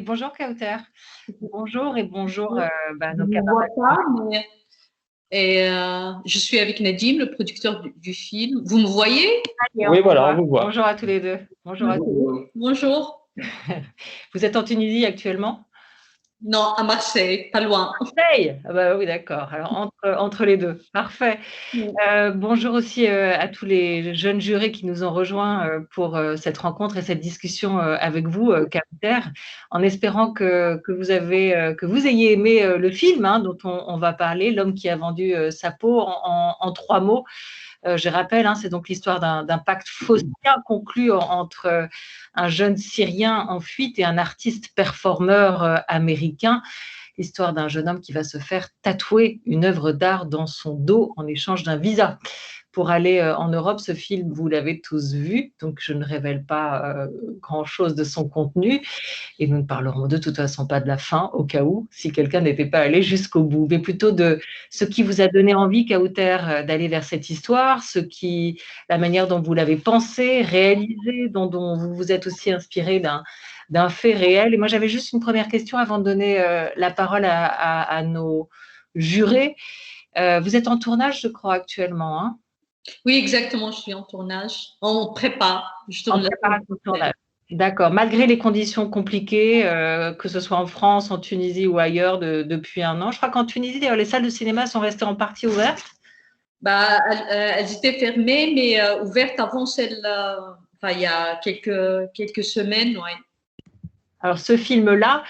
bonjour Kauter. Bonjour et bonjour Je nos ne vois camarades. pas, mais je suis avec Nadim, le producteur du film. Vous me voyez? Oui, voilà, on vous voit. Bonjour à tous les deux. Bonjour à tous. Bonjour. Vous êtes en Tunisie actuellement? Non, à Marseille, pas loin. Marseille? Ah bah oui, d'accord. Alors entre les deux. Parfait. Bonjour aussi à tous les jeunes jurés qui nous ont rejoints pour cette rencontre et cette discussion avec vous, Kauter, en espérant que vous ayez aimé le film dont on va parler, L'homme qui a vendu sa peau en 3 mots. Je rappelle, c'est donc l'histoire d'un pacte faustien conclu entre un jeune Syrien en fuite et un artiste performeur américain. L'histoire d'un jeune homme qui va se faire tatouer une œuvre d'art dans son dos en échange d'un visa pour aller en Europe. Ce film, vous l'avez tous vu, donc je ne révèle pas grand-chose de son contenu. Et nous ne parlerons de toute façon pas de la fin, au cas où, si quelqu'un n'était pas allé jusqu'au bout, mais plutôt de ce qui vous a donné envie, Kauter, d'aller vers cette histoire, la manière dont vous l'avez pensée, réalisée, dont vous vous êtes aussi inspiré d'un fait réel. Et moi, j'avais juste une première question avant de donner la parole à nos jurés. Vous êtes en tournage, je crois, actuellement, hein? Oui, exactement, je suis en tournage. On prépare. Je tourne la préparation de tournage. D'accord. Malgré les conditions compliquées, que ce soit en France, en Tunisie ou ailleurs depuis un an. Je crois qu'en Tunisie, d'ailleurs, les salles de cinéma sont restées en partie ouvertes. Elles étaient fermées, mais ouvertes avant celle, il y a quelques semaines, ouais. Alors, ce film-là,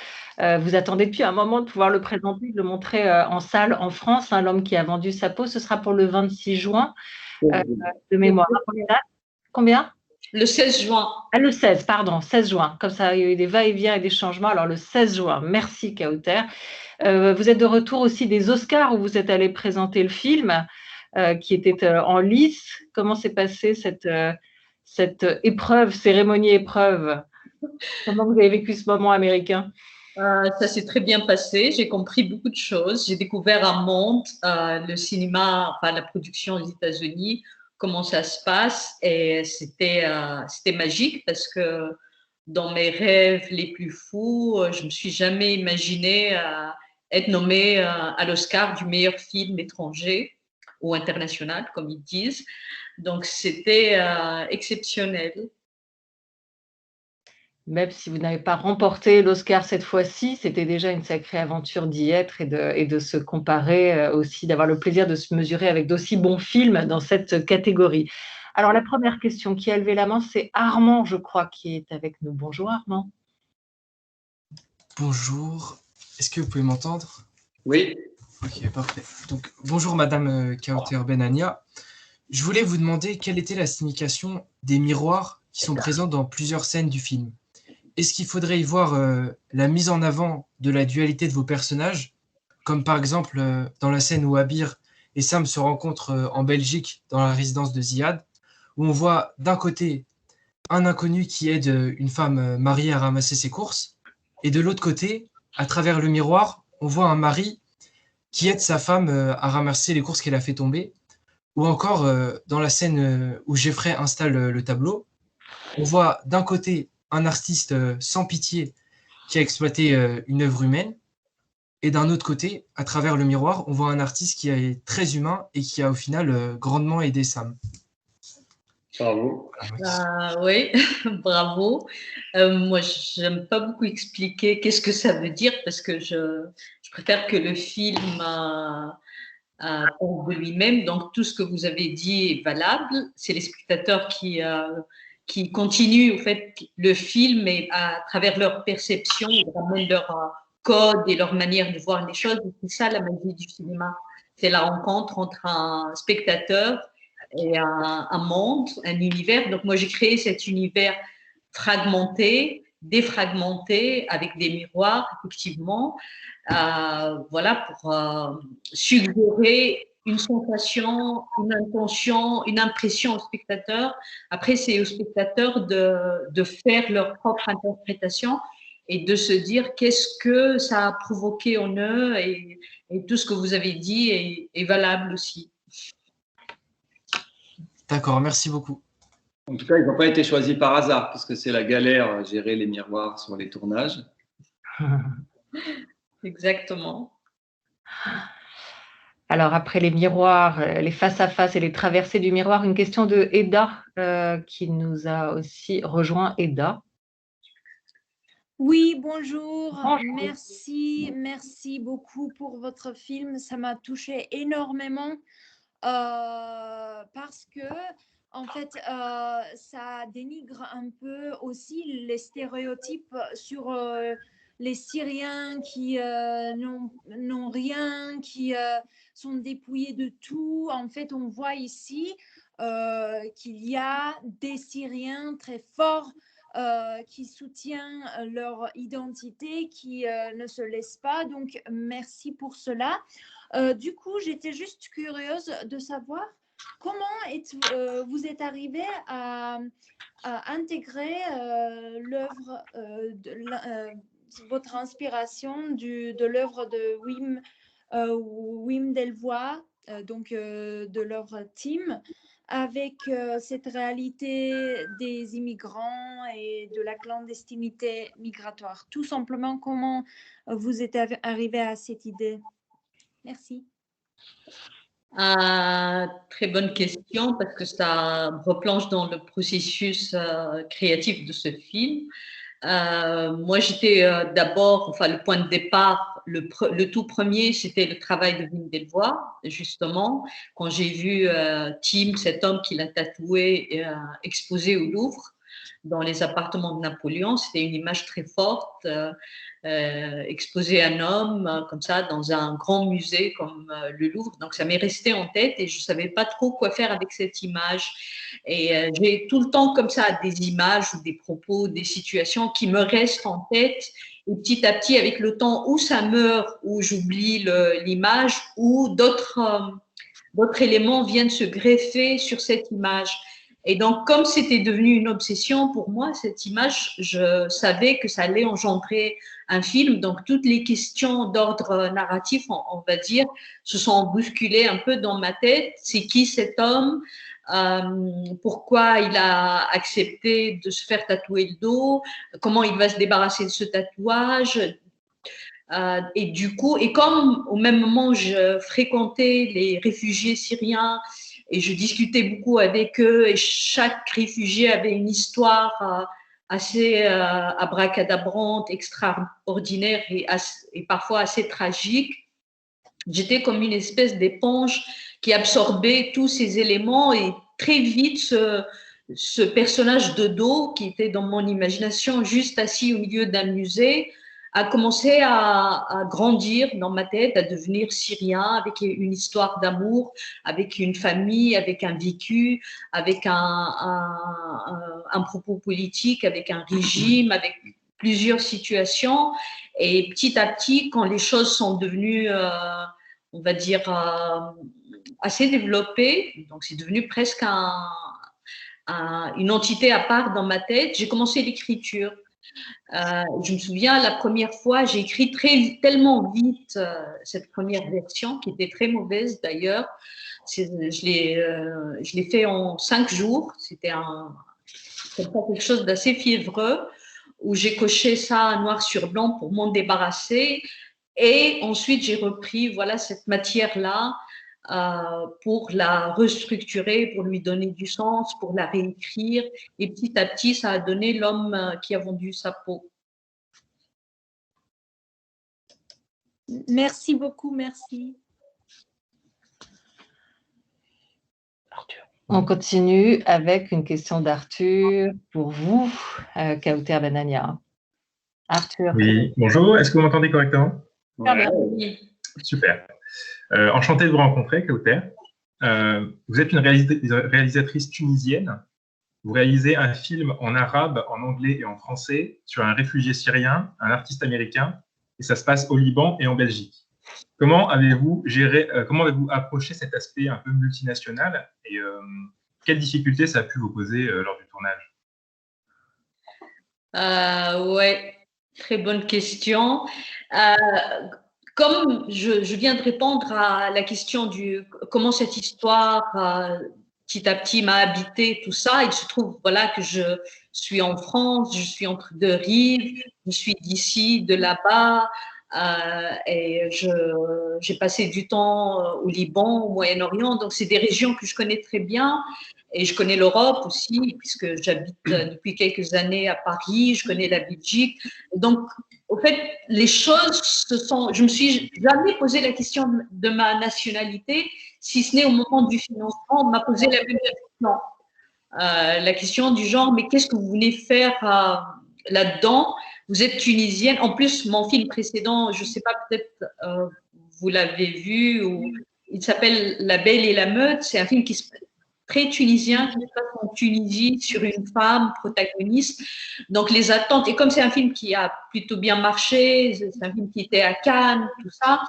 vous attendez depuis un moment de pouvoir le présenter, de le montrer en salle en France, L'homme qui a vendu sa peau. Ce sera pour le 26 juin de mémoire. Combien? Le 16 juin. Ah, le 16, pardon, 16 juin. Comme ça, il y a eu des va-et-vient et des changements. Alors, le 16 juin. Merci, Kauter. Vous êtes de retour aussi des Oscars où vous êtes allé présenter le film qui était en lice. Comment s'est passée cette épreuve, cérémonie épreuve? Comment vous avez vécu ce moment américain? Ça s'est très bien passé. J'ai compris beaucoup de choses. J'ai découvert un monde, le cinéma, la production aux États-Unis, comment ça se passe. Et c'était magique parce que dans mes rêves les plus fous, je me suis jamais imaginé être nommée à l'Oscar du meilleur film étranger ou international, comme ils disent. Donc, c'était exceptionnel. Même si vous n'avez pas remporté l'Oscar cette fois-ci, c'était déjà une sacrée aventure d'y être et de se comparer aussi, d'avoir le plaisir de se mesurer avec d'aussi bons films dans cette catégorie. Alors, la première question qui a levé la main, c'est Armand, je crois, qui est avec nous. Bonjour Armand. Bonjour, est-ce que vous pouvez m'entendre? Oui. Ok, parfait. Donc, bonjour Madame Kauter Benania. Je voulais vous demander quelle était la signification des miroirs qui sont présents dans plusieurs scènes du film. Est-ce qu'il faudrait y voir la mise en avant de la dualité de vos personnages, comme par exemple dans la scène où Abir et Sam se rencontrent en Belgique dans la résidence de Ziad, où on voit d'un côté un inconnu qui aide une femme mariée à ramasser ses courses, et de l'autre côté, à travers le miroir, on voit un mari qui aide sa femme à ramasser les courses qu'elle a fait tomber, ou encore dans la scène où Jeffrey installe le tableau, on voit d'un côté un artiste sans pitié qui a exploité une œuvre humaine, et d'un autre côté, à travers le miroir, on voit un artiste qui est très humain et qui a au final grandement aidé Sam. Bravo. Oui, bravo. Moi, j'aime pas beaucoup expliquer qu'est-ce que ça veut dire parce que je préfère que le film parle de lui-même. Donc, tout ce que vous avez dit est valable. C'est les spectateurs qui continuent, en fait, le film et à travers leur perception, ils ramènent leur code et leur manière de voir les choses. C'est ça la magie du cinéma. C'est la rencontre entre un spectateur et un monde, un univers. Donc, moi, j'ai créé cet univers fragmenté, défragmenté, avec des miroirs, effectivement, voilà, pour suggérer une sensation, une intention, une impression au spectateur. Après, c'est au spectateur de faire leur propre interprétation et de se dire qu'est-ce que ça a provoqué en eux et tout ce que vous avez dit est valable aussi. D'accord, merci beaucoup. En tout cas, ils n'ont pas été choisis par hasard, parce que c'est la galère à gérer les miroirs sur les tournages. Exactement. Alors, après les miroirs, les face-à-face et les traversées du miroir, une question de Eda qui nous a aussi rejoint. Eda. Oui, bonjour. Bonjour. Merci beaucoup pour votre film. Ça m'a touché énormément parce que, en fait, ça dénigre un peu aussi les stéréotypes sur les Syriens qui n'ont rien, qui sont dépouillés de tout. En fait, on voit ici qu'il y a des Syriens très forts qui soutiennent leur identité, qui ne se laissent pas. Donc, merci pour cela. Du coup, j'étais juste curieuse de savoir comment vous êtes arrivé à intégrer l'œuvre, votre inspiration de l'œuvre de Wim Delvoye, donc de leur team, avec cette réalité des immigrants et de la clandestinité migratoire. Tout simplement, comment vous êtes arrivé à cette idée? Merci. Très bonne question parce que ça replonge dans le processus créatif de ce film. Moi, j'étais d'abord, enfin, le point de départ, le tout premier, c'était le travail de Wim Delvoye, justement. Quand j'ai vu Tim, cet homme qui l'a tatoué, exposé au Louvre, dans les appartements de Napoléon, c'était une image très forte. Exposer un homme comme ça dans un grand musée comme le Louvre. Donc, ça m'est resté en tête et je ne savais pas trop quoi faire avec cette image. Et j'ai tout le temps comme ça des images ou des propos, des situations qui me restent en tête. Et petit à petit, avec le temps, où ça meurt, où j'oublie l'image, ou d'autres éléments viennent se greffer sur cette image. Et donc, comme c'était devenu une obsession pour moi, cette image, je savais que ça allait engendrer un film. Donc, toutes les questions d'ordre narratif, on va dire, se sont bousculées un peu dans ma tête. C'est qui cet homme? Pourquoi il a accepté de se faire tatouer le dos? Comment il va se débarrasser de ce tatouage? Et du coup, et comme au même moment, je fréquentais les réfugiés syriens et je discutais beaucoup avec eux et chaque réfugié avait une histoire assez abracadabrante, extraordinaire et parfois assez tragique. J'étais comme une espèce d'éponge qui absorbait tous ces éléments et très vite, ce personnage de dos qui était dans mon imagination juste assis au milieu d'un musée a commencé à grandir dans ma tête, à devenir syrien avec une histoire d'amour, avec une famille, avec un vécu, avec un propos politique, avec un régime, avec plusieurs situations. Et petit à petit, quand les choses sont devenues, on va dire, assez développées, donc c'est devenu presque une entité à part dans ma tête, j'ai commencé l'écriture. Je me souviens, la première fois, j'ai écrit tellement vite cette première version, qui était très mauvaise d'ailleurs. Je l'ai fait en 5 jours. C'était quelque chose d'assez fiévreux, où j'ai coché ça noir sur blanc pour m'en débarrasser. Et ensuite, j'ai repris cette matière-là pour la restructurer, pour lui donner du sens, pour la réécrire. Et petit à petit, ça a donné l'homme qui a vendu sa peau. Merci beaucoup, merci. On continue avec une question d'Arthur pour vous, Kauter Benania. Arthur. Oui, bonjour, est-ce que vous m'entendez correctement? Oui. Super. Enchanté de vous rencontrer, Kauter. Vous êtes une réalisatrice tunisienne. Vous réalisez un film en arabe, en anglais et en français sur un réfugié syrien, un artiste américain, et ça se passe au Liban et en Belgique. Comment avez-vous approché cet aspect un peu multinational et quelles difficultés ça a pu vous poser lors du tournage? Ouais, très bonne question. Comme je viens de répondre à la question comment cette histoire petit à petit m'a habité, tout ça. Il se trouve voilà, que je suis en France, je suis entre deux rives, je suis d'ici, de là-bas. Et j'ai passé du temps au Liban, au Moyen-Orient, donc c'est des régions que je connais très bien. Et je connais l'Europe aussi, puisque j'habite depuis quelques années à Paris, je connais la Belgique. Donc, au fait, les choses se sont. Je me suis jamais posé la question de ma nationalité, si ce n'est au moment du financement, on m'a posé la même question. La question du genre, mais qu'est-ce que vous voulez faire là-dedans? Vous êtes tunisienne. En plus, mon film précédent, je ne sais pas, peut-être vous l'avez vu, il s'appelle La Belle et la Meute. C'est un film qui se très tunisien, qui se passe en Tunisie sur une femme protagoniste. Donc les attentes, et comme c'est un film qui a plutôt bien marché, c'est un film qui était à Cannes, tout ça,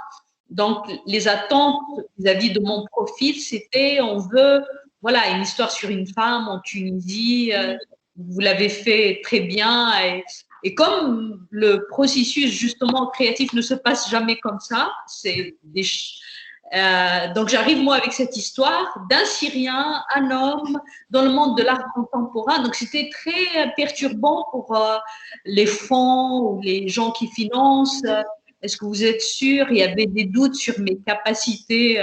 donc les attentes vis-à-vis de mon profil, c'était on veut, voilà, une histoire sur une femme en Tunisie, vous l'avez fait très bien, et comme le processus justement créatif ne se passe jamais comme ça, c'est des donc j'arrive moi avec cette histoire d'un Syrien, un homme dans le monde de l'art contemporain. Donc c'était très perturbant pour les fonds ou les gens qui financent. Est-ce que vous êtes sûr? Il y avait des doutes sur mes capacités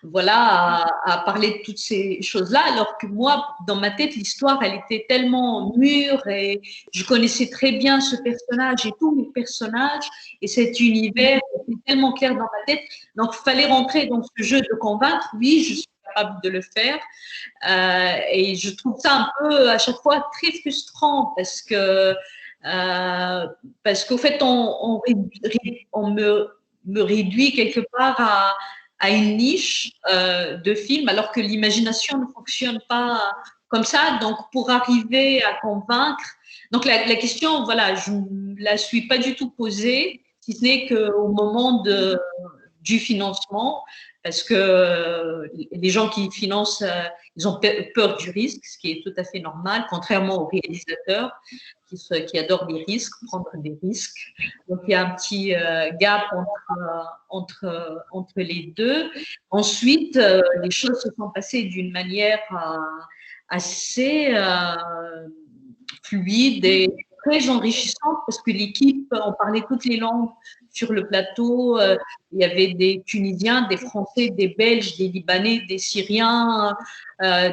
voilà, à parler de toutes ces choses-là, alors que moi, dans ma tête, l'histoire, elle était tellement mûre et je connaissais très bien ce personnage et tous mes personnages et cet univers était tellement clair dans ma tête. Donc, il fallait rentrer dans ce jeu de convaincre. Oui, je suis capable de le faire. Et je trouve ça un peu, à chaque fois, très frustrant parce qu'au fait, on me réduit quelque part à une niche de film, alors que l'imagination ne fonctionne pas comme ça. Donc, pour arriver à convaincre, donc la question, voilà, je ne la suis pas du tout posée, si ce n'est qu'au moment du financement, parce que les gens qui financent, ils ont peur du risque, ce qui est tout à fait normal, contrairement aux réalisateurs qui adorent les risques, prendre des risques. Donc, il y a un petit gap entre les deux. Ensuite, les choses se sont passées d'une manière assez fluide et très enrichissante parce que l'équipe, on parlait toutes les langues sur le plateau. Il y avait des Tunisiens, des Français, des Belges, des Libanais, des Syriens,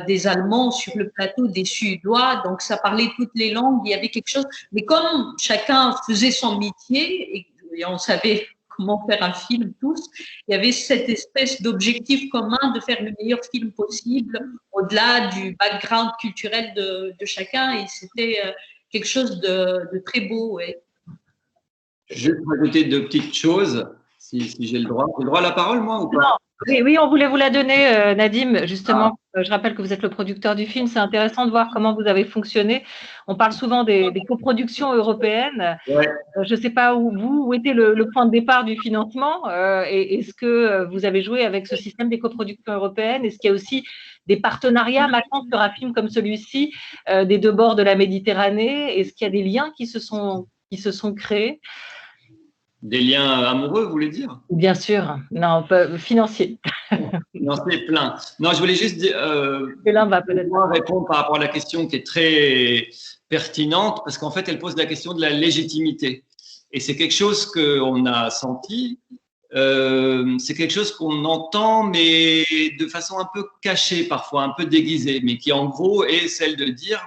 des Allemands sur le plateau, des Suédois. Donc, ça parlait toutes les langues. Il y avait quelque chose. Mais comme chacun faisait son métier et on savait comment faire un film tous, il y avait cette espèce d'objectif commun de faire le meilleur film possible au-delà du background culturel de chacun. Et c'était quelque chose de très beau. Ouais. Je vais rajouter deux petites choses, si j'ai le droit. J'ai le droit à la parole, moi, ou pas? Non. Oui, on voulait vous la donner, Nadim. Justement, je rappelle que vous êtes le producteur du film. C'est intéressant de voir comment vous avez fonctionné. On parle souvent des coproductions européennes. Ouais. Je ne sais pas où était le point de départ du financement. Et est-ce que vous avez joué avec ce système des coproductions européennes? Est-ce qu'il y a aussi des partenariats maintenant sur un film comme celui-ci, des deux bords de la Méditerranée? Est-ce qu'il y a des liens qui se sont créés? Des liens amoureux, vous voulez dire? Bien sûr, non, financiers. Financiers, plein. Non, je voulais juste dire, l'un va peut-être répondre par rapport à la question qui est très pertinente, parce qu'en fait, elle pose la question de la légitimité. Et c'est quelque chose qu'on a senti, c'est quelque chose qu'on entend, mais de façon un peu cachée parfois, un peu déguisée, mais qui en gros est celle de dire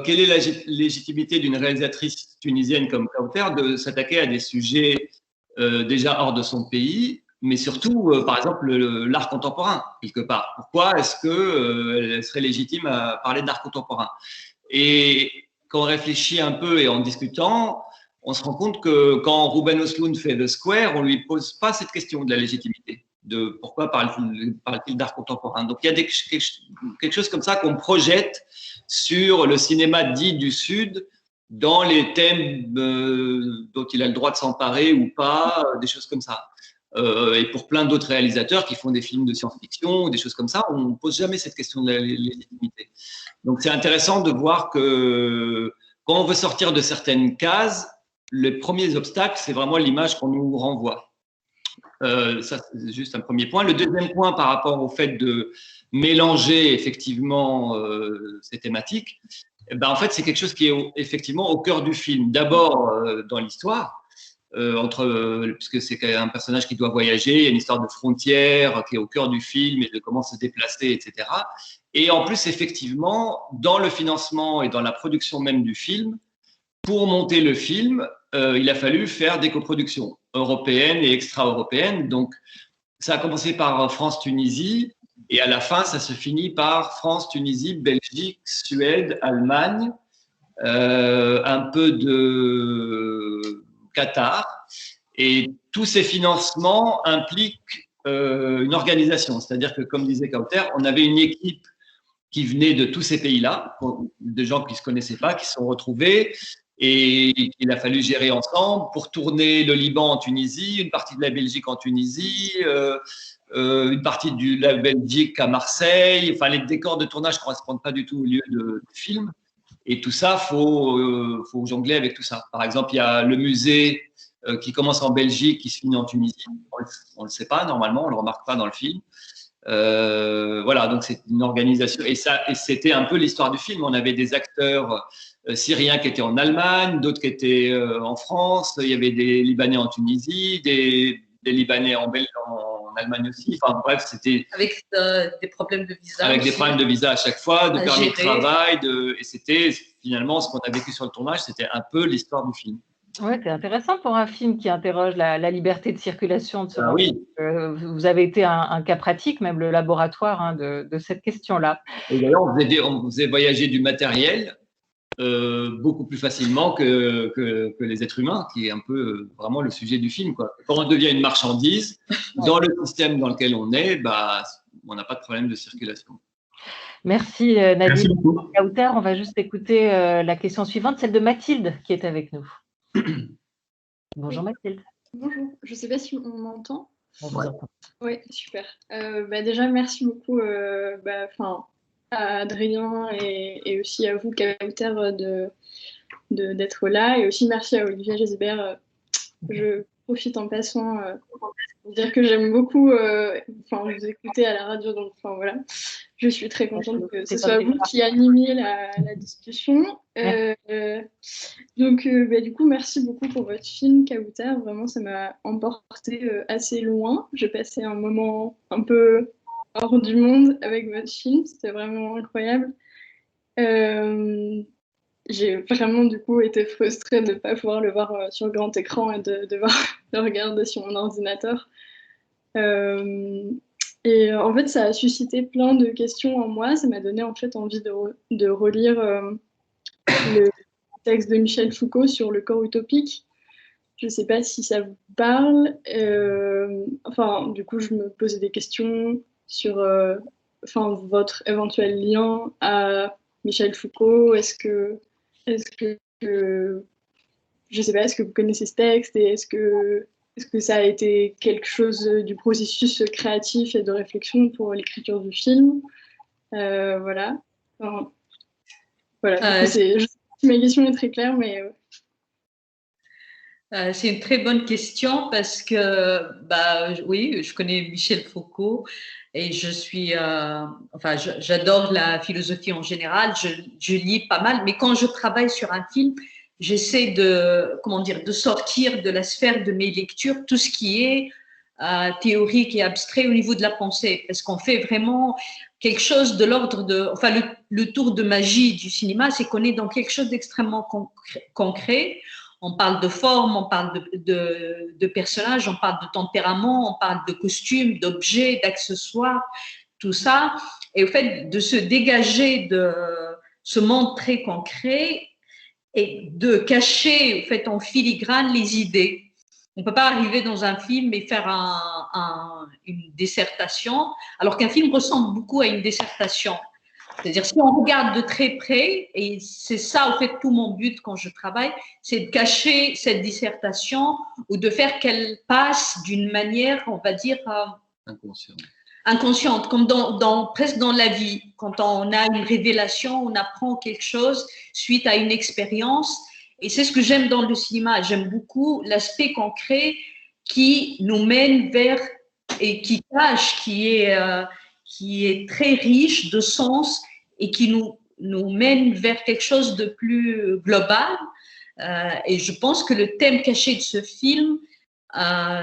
quelle est la légitimité d'une réalisatrice tunisienne comme Kauter de s'attaquer à des sujets déjà hors de son pays, mais surtout, par exemple, l'art contemporain, quelque part. Pourquoi est-ce qu'elle serait légitime à parler d'art contemporain? Et quand on réfléchit un peu et en discutant, on se rend compte que quand Ruben Östlund fait The Square, on ne lui pose pas cette question de la légitimité, de pourquoi parle-t-il d'art contemporain. Donc il y a quelque chose comme ça qu'on projette sur le cinéma dit du Sud, dans les thèmes dont il a le droit de s'emparer ou pas, des choses comme ça. Et pour plein d'autres réalisateurs qui font des films de science-fiction, des choses comme ça, on ne pose jamais cette question de la légitimité. Donc c'est intéressant de voir que quand on veut sortir de certaines cases, les premiers obstacles, c'est vraiment l'image qu'on nous renvoie. Ça, c'est juste un premier point. Le deuxième point, par rapport au fait de mélanger effectivement ces thématiques, en fait, c'est quelque chose qui est effectivement au cœur du film. D'abord, dans l'histoire, puisque c'est un personnage qui doit voyager, il y a une histoire de frontières qui est au cœur du film et de comment se déplacer, etc. Et en plus, effectivement, dans le financement et dans la production même du film, pour monter le film, il a fallu faire des coproductions européennes et extra-européennes. Donc, ça a commencé par France-Tunisie et à la fin, ça se finit par France, Tunisie, Belgique, Suède, Allemagne, un peu de Qatar. Et tous ces financements impliquent une organisation. C'est-à-dire que, comme disait Kauter, on avait une équipe qui venait de tous ces pays-là, de gens qui ne se connaissaient pas, qui se sont retrouvés. Et il a fallu gérer ensemble pour tourner le Liban en Tunisie, une partie de la Belgique en Tunisie, une partie de la Belgique à Marseille. Enfin, les décors de tournage ne correspondent pas du tout au lieu du film. Et tout ça, faut jongler avec tout ça. Par exemple, il y a le musée qui commence en Belgique, qui se finit en Tunisie. On ne le sait pas normalement, on ne le remarque pas dans le film. Voilà, donc c'est une organisation. Et c'était un peu l'histoire du film. On avait des acteurs syriens qui étaient en Allemagne, d'autres qui étaient en France. Il y avait des Libanais en Tunisie, des Libanais en Allemagne aussi. Enfin bref, c'était avec des problèmes de visa. Avec aussi. des problèmes de visa à chaque fois, de permis de gérer. travail, et c'était finalement ce qu'on a vécu sur le tournage, c'était un peu l'histoire du film. Ouais, c'est intéressant pour un film qui interroge la liberté de circulation de ce moment. Oui. Vous avez été un cas pratique, même le laboratoire de cette question-là. Et d'ailleurs, on faisait voyager du matériel beaucoup plus facilement que les êtres humains, qui est un peu vraiment le sujet du film, quoi. Quand on devient une marchandise, dans le système dans lequel on est, on n'a pas de problème de circulation. Merci Nadine. Merci beaucoup. Kauter, on va juste écouter la question suivante, celle de Mathilde qui est avec nous. Bonjour Oui. Mathilde. Bonjour, je ne sais pas si on m'entend. On vous entend. Oui, super. Déjà, merci beaucoup à Adrien et aussi à vous, Kauter, d'être là. Et aussi merci à Olivier Gesbert. Je profite en passant pour dire que j'aime beaucoup vous écouter à la radio. Donc, voilà. Je suis très contente que ce soit vous qui animiez la discussion. Du coup, merci beaucoup pour votre film, Kauter. Vraiment, ça m'a emporté assez loin. J'ai passé un moment un peu hors du monde avec votre film. C'était vraiment incroyable. J'ai vraiment, du coup, été frustrée de ne pas pouvoir le voir sur grand écran et de devoir le regarder sur mon ordinateur. Et en fait, ça a suscité plein de questions en moi. Ça m'a donné en fait envie de relire le texte de Michel Foucault sur le corps utopique. Je ne sais pas si ça vous parle. Du coup, je me posais des questions sur votre éventuel lien à Michel Foucault. Est-ce que je sais pas, est-ce que vous connaissez ce texte et est-ce que ça a été quelque chose du processus créatif et de réflexion pour l'écriture du film? Voilà. Je sais pas si ma question est très claire, mais... C'est une très bonne question parce que, oui, je connais Michel Foucault et j'adore la philosophie en général, je lis pas mal, mais quand je travaille sur un film, j'essaie de sortir de la sphère de mes lectures tout ce qui est théorique et abstrait au niveau de la pensée, parce qu'on fait vraiment quelque chose de l'ordre de... le tour de magie du cinéma, c'est qu'on est dans quelque chose d'extrêmement concret. On parle de forme, on parle de personnages, on parle de tempérament, on parle de costumes, d'objets, d'accessoires, tout ça. Et au fait, de se dégager de ce monde très concret et de cacher, au fait, en filigrane les idées. On ne peut pas arriver dans un film et faire une dissertation, alors qu'un film ressemble beaucoup à une dissertation. C'est-à-dire, si on regarde de très près, et c'est ça, en fait, tout mon but quand je travaille, c'est de cacher cette dissertation ou de faire qu'elle passe d'une manière, on va dire, inconsciente, comme presque dans la vie. Quand on a une révélation, on apprend quelque chose suite à une expérience. Et c'est ce que j'aime dans le cinéma. J'aime beaucoup l'aspect concret qui nous mène vers et qui cache, qui est très riche de sens et qui nous mène vers quelque chose de plus global. Et je pense que le thème caché de ce film,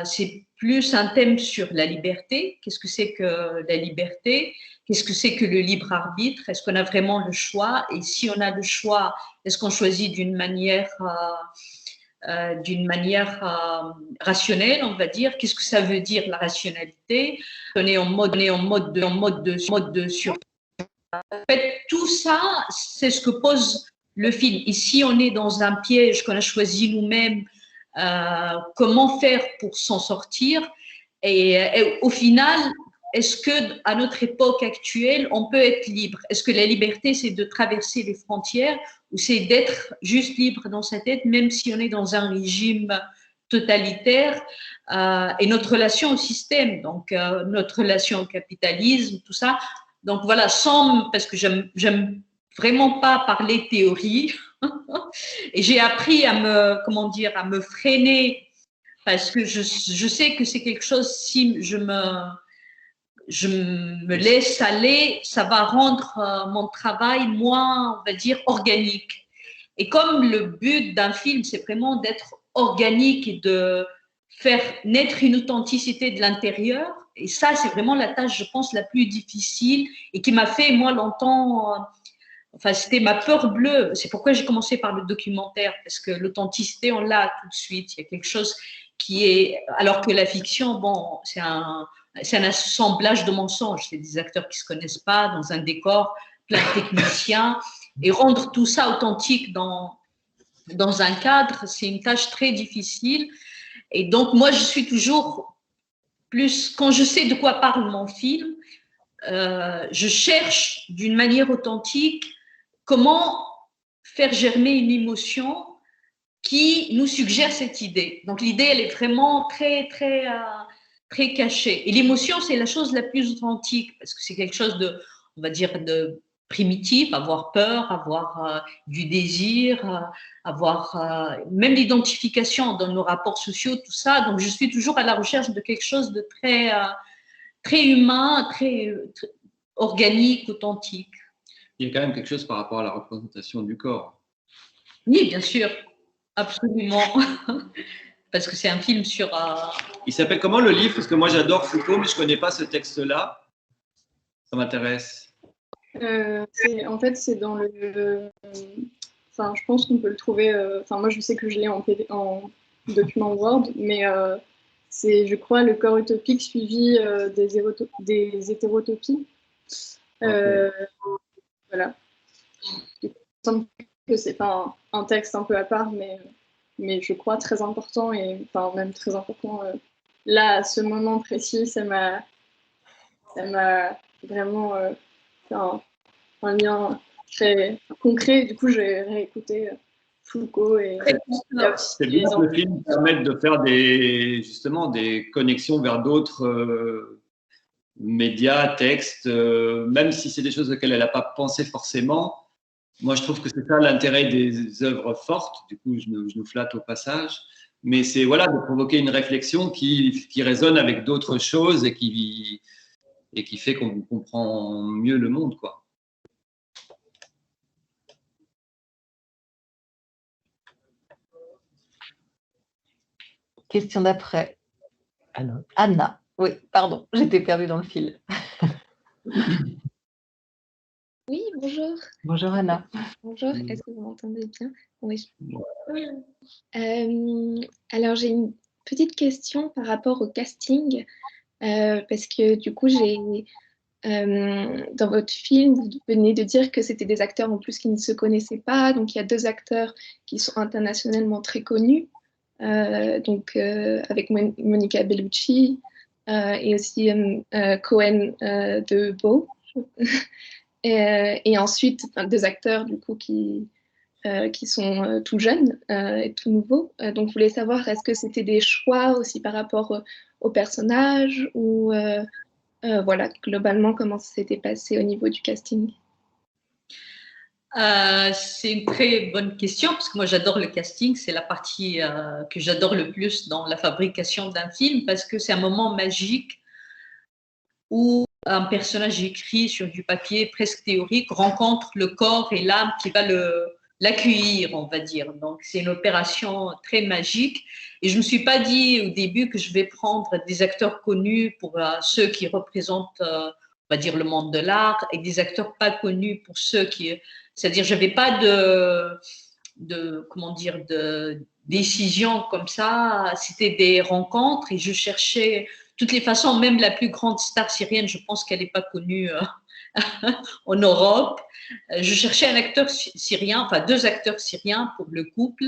c'est plus un thème sur la liberté. Qu'est-ce que c'est que la liberté? Qu'est-ce que c'est que le libre arbitre? Est-ce qu'on a vraiment le choix? Et si on a le choix, est-ce qu'on choisit d'une manière rationnelle, on va dire? Qu'est-ce que ça veut dire la rationalité? On est en mode de survie. En fait, tout ça, c'est ce que pose le film. Ici, on est dans un piège qu'on a choisi nous-mêmes. Comment faire pour s'en sortir? Et au final, est-ce que à notre époque actuelle, on peut être libre? Est-ce que la liberté, c'est de traverser les frontières ou c'est d'être juste libre dans sa tête, même si on est dans un régime totalitaire? Et notre relation au système, donc notre relation au capitalisme, tout ça. Donc voilà, parce que j'aime vraiment pas parler théorie. Et j'ai appris à me freiner parce que je sais que c'est quelque chose, si je me laisse aller, ça va rendre mon travail moins, on va dire, organique. Et comme le but d'un film, c'est vraiment d'être organique et de faire naître une authenticité de l'intérieur, et ça, c'est vraiment la tâche, je pense, la plus difficile et qui m'a fait, moi, longtemps... Enfin, c'était ma peur bleue. C'est pourquoi j'ai commencé par le documentaire, parce que l'authenticité, on l'a tout de suite. Il y a quelque chose qui est... Alors que la fiction, bon, c'est un assemblage de mensonges. C'est des acteurs qui ne se connaissent pas dans un décor, plein de techniciens. Et rendre tout ça authentique dans un cadre, c'est une tâche très difficile. Et donc, moi, je suis toujours plus... Quand je sais de quoi parle mon film, je cherche d'une manière authentique comment faire germer une émotion qui nous suggère cette idée. Donc l'idée, elle est vraiment très, très, très cachée. Et l'émotion, c'est la chose la plus authentique parce que c'est quelque chose de, on va dire, de primitif, avoir peur, avoir du désir, avoir même l'identification dans nos rapports sociaux, tout ça. Donc je suis toujours à la recherche de quelque chose de très, très humain, très organique, authentique. Il y a quand même quelque chose par rapport à la représentation du corps. Oui, bien sûr, absolument. Parce que c'est un film sur... Il s'appelle comment le livre? Parce que moi j'adore Foucault, mais je ne connais pas ce texte-là. Ça m'intéresse. En fait, c'est dans le... Enfin, je pense qu'on peut le trouver... Enfin, moi, je sais que je l'ai en document Word, mais c'est, je crois, le corps utopique suivi des hétérotopies. Okay. Voilà. Il me semble que c'est pas un texte un peu à part, mais je crois très important, et enfin même très important. Là, à ce moment précis, ça m'a vraiment fait un lien très concret. Du coup, j'ai réécouté Foucault et... C'est bien que le film permette de faire justement des connexions vers d'autres médias, textes, même si c'est des choses auxquelles elle n'a pas pensé forcément. Moi, je trouve que c'est ça l'intérêt des œuvres fortes. Du coup, je nous flatte au passage. Mais c'est voilà, de provoquer une réflexion qui résonne avec d'autres choses et qui fait qu'on comprend mieux le monde, quoi. Question d'après. Anna. Oui, pardon, j'étais perdue dans le fil. Oui, bonjour. Bonjour Anna. Bonjour, est-ce que vous m'entendez bien? Oui. Alors, j'ai une petite question par rapport au casting, parce que du coup, dans votre film, vous venez de dire que c'était des acteurs en plus qui ne se connaissaient pas, donc il y a 2 acteurs qui sont internationalement très connus, avec Monica Bellucci et aussi Cohen de Beau. Et ensuite, 2 acteurs du coup qui sont tout jeunes et tout nouveaux. Donc, je voulais savoir, est-ce que c'était des choix aussi par rapport au personnage ou voilà, globalement, comment ça s'était passé au niveau du casting? C'est une très bonne question parce que moi j'adore le casting, c'est la partie que j'adore le plus dans la fabrication d'un film parce que c'est un moment magique où un personnage écrit sur du papier presque théorique rencontre le corps et l'âme qui va l'accueillir, on va dire. Donc c'est une opération très magique et je me suis pas dit au début que je vais prendre des acteurs connus pour ceux qui représentent on va dire le monde de l'art et des acteurs pas connus pour ceux qui, c'est-à-dire j'avais pas comment dire de décision comme ça, c'était des rencontres et je cherchais de toutes les façons, même la plus grande star syrienne, je pense qu'elle n'est pas connue en Europe. Je cherchais un acteur syrien, enfin 2 acteurs syriens pour le couple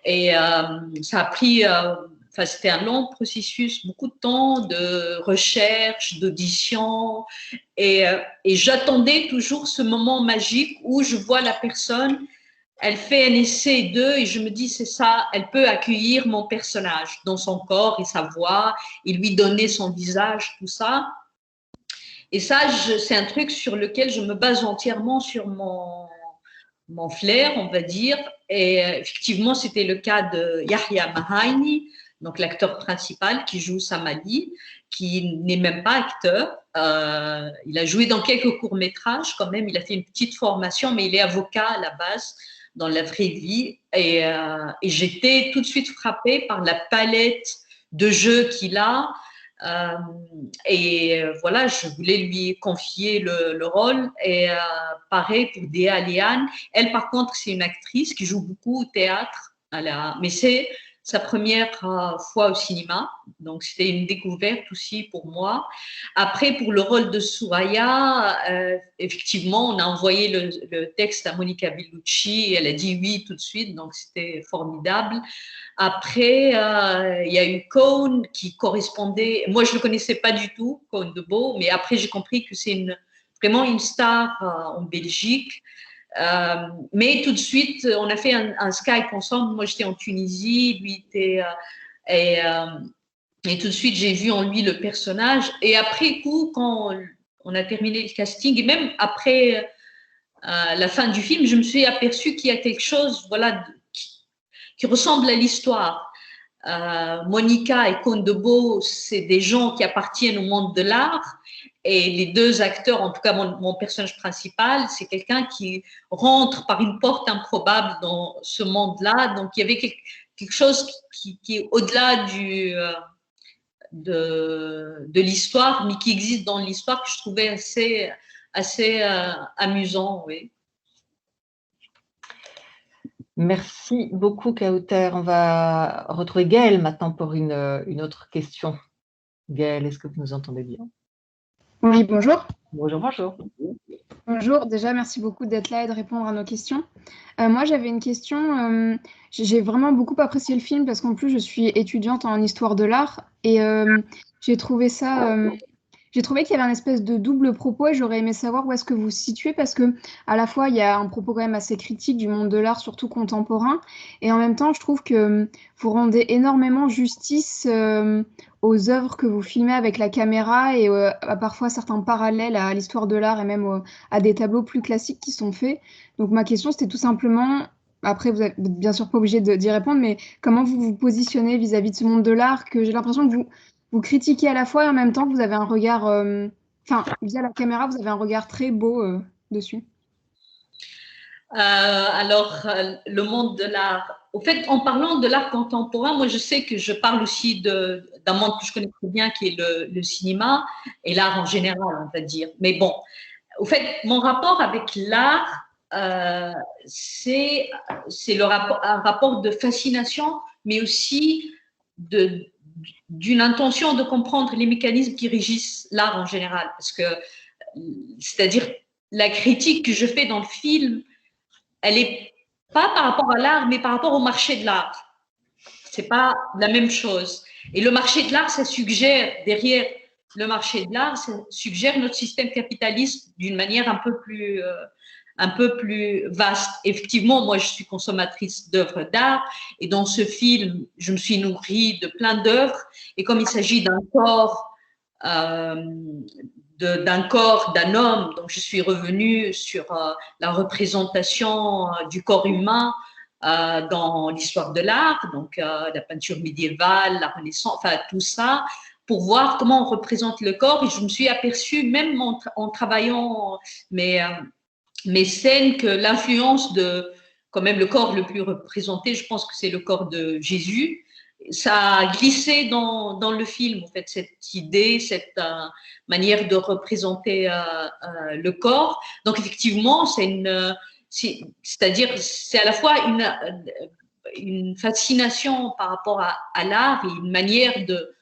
et ça a pris c'était un long processus, beaucoup de temps de recherche, d'audition et j'attendais toujours ce moment magique où je vois la personne, elle fait un essai d'eux et je me dis c'est ça, elle peut accueillir mon personnage dans son corps et sa voix et lui donner son visage, tout ça. Et ça, c'est un truc sur lequel je me base entièrement sur mon flair, on va dire. Et effectivement, c'était le cas de Yahya Mahaini, donc l'acteur principal qui joue Samadi, qui n'est même pas acteur. Il a joué dans quelques courts-métrages quand même, il a fait une petite formation, mais il est avocat à la base dans la vraie vie. Et j'étais tout de suite frappée par la palette de jeux qu'il a. Voilà, je voulais lui confier le rôle. Et pareil pour Déa Aliane. Elle, par contre, c'est une actrice qui joue beaucoup au théâtre. Mais c'est sa première fois au cinéma. Donc, c'était une découverte aussi pour moi. Après, pour le rôle de Souraya, effectivement, on a envoyé le texte à Monica Bellucci et elle a dit oui tout de suite. Donc, c'était formidable. Après, il y a eu Koen qui correspondait. Moi, je ne le connaissais pas du tout, Koen de Beau, mais après, j'ai compris que c'est vraiment une star en Belgique. Mais tout de suite, on a fait un Skype ensemble. Moi, j'étais en Tunisie, lui était. Et tout de suite, j'ai vu en lui le personnage. Et après coup, quand on a terminé le casting, et même après la fin du film, je me suis aperçue qu'il y a quelque chose voilà, qui ressemble à l'histoire. Monica et Koen de Beau, c'est des gens qui appartiennent au monde de l'art. Et les 2 acteurs, en tout cas mon personnage principal, c'est quelqu'un qui rentre par une porte improbable dans ce monde-là. Donc il y avait quelque chose qui est au-delà de l'histoire, mais qui existe dans l'histoire, que je trouvais assez amusant. Oui. Merci beaucoup, Kauter. On va retrouver Gaëlle maintenant pour une autre question. Gaëlle, est-ce que vous nous entendez bien? Oui, bonjour. Bonjour, bonjour. Bonjour, déjà merci beaucoup d'être là et de répondre à nos questions. Moi j'avais une question, j'ai vraiment beaucoup apprécié le film parce qu'en plus je suis étudiante en histoire de l'art et j'ai trouvé qu'il y avait un espèce de double propos et j'aurais aimé savoir où est-ce que vous vous situez parce que à la fois il y a un propos quand même assez critique du monde de l'art, surtout contemporain, et en même temps je trouve que vous rendez énormément justice aux œuvres que vous filmez avec la caméra et à parfois certains parallèles à l'histoire de l'art et même à des tableaux plus classiques qui sont faits. Donc ma question c'était tout simplement, après vous n'êtes bien sûr pas obligé d'y répondre, mais comment vous vous positionnez vis-à-vis de ce monde de l'art que j'ai l'impression que vous critiquez à la fois et en même temps vous avez un regard, via la caméra vous avez un regard très beau dessus. Alors, le monde de l'art. Au fait, en parlant de l'art contemporain, moi, je sais que je parle aussi d'un monde que je connais très bien, qui est le cinéma et l'art en général, on va dire. Mais bon, au fait, mon rapport avec l'art, c'est un rapport de fascination, mais aussi d'une intention de comprendre les mécanismes qui régissent l'art en général. Parce que, c'est-à-dire, la critique que je fais dans le film, elle n'est pas par rapport à l'art, mais par rapport au marché de l'art. Ce n'est pas la même chose. Et le marché de l'art, ça suggère, derrière le marché de l'art, ça suggère notre système capitaliste d'une manière un peu plus vaste. Effectivement, moi, je suis consommatrice d'œuvres d'art et dans ce film, je me suis nourrie de plein d'œuvres. Et comme il s'agit d'un corps d'un corps d'un homme. Donc, je suis revenue sur la représentation du corps humain dans l'histoire de l'art, donc la peinture médiévale, la Renaissance, enfin tout ça, pour voir comment on représente le corps. Et je me suis aperçue, même en travaillant mes scènes, que l'influence de, quand même, le corps le plus représenté, je pense que c'est le corps de Jésus. Ça a glissé dans le film, en fait, cette idée, cette manière de représenter le corps. Donc, effectivement, c'est-à-dire, c'est à la fois une fascination par rapport à l'art et une manière de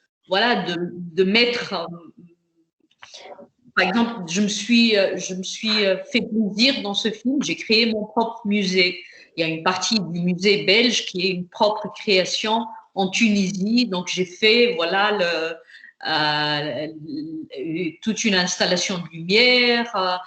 mettre. Par exemple, je me suis fait plaisir dans ce film. J'ai créé mon propre musée. Il y a une partie du musée belge qui est une propre création en Tunisie. Donc, j'ai fait toute une installation de lumière,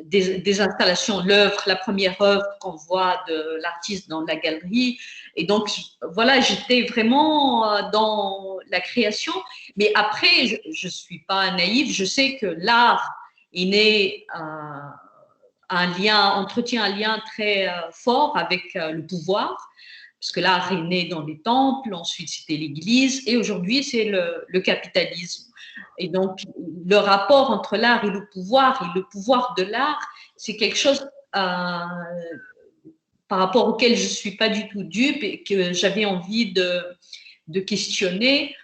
des installations, la première œuvre qu'on voit de l'artiste dans la galerie. Et donc, voilà, j'étais vraiment dans la création. Mais après, je ne suis pas naïve. Je sais que l'art est né entretient un lien très fort avec le pouvoir, parce que l'art est né dans les temples, ensuite c'était l'Église, et aujourd'hui c'est le capitalisme. Et donc, le rapport entre l'art et le pouvoir de l'art, c'est quelque chose par rapport auquel je ne suis pas du tout dupe et que j'avais envie de questionner.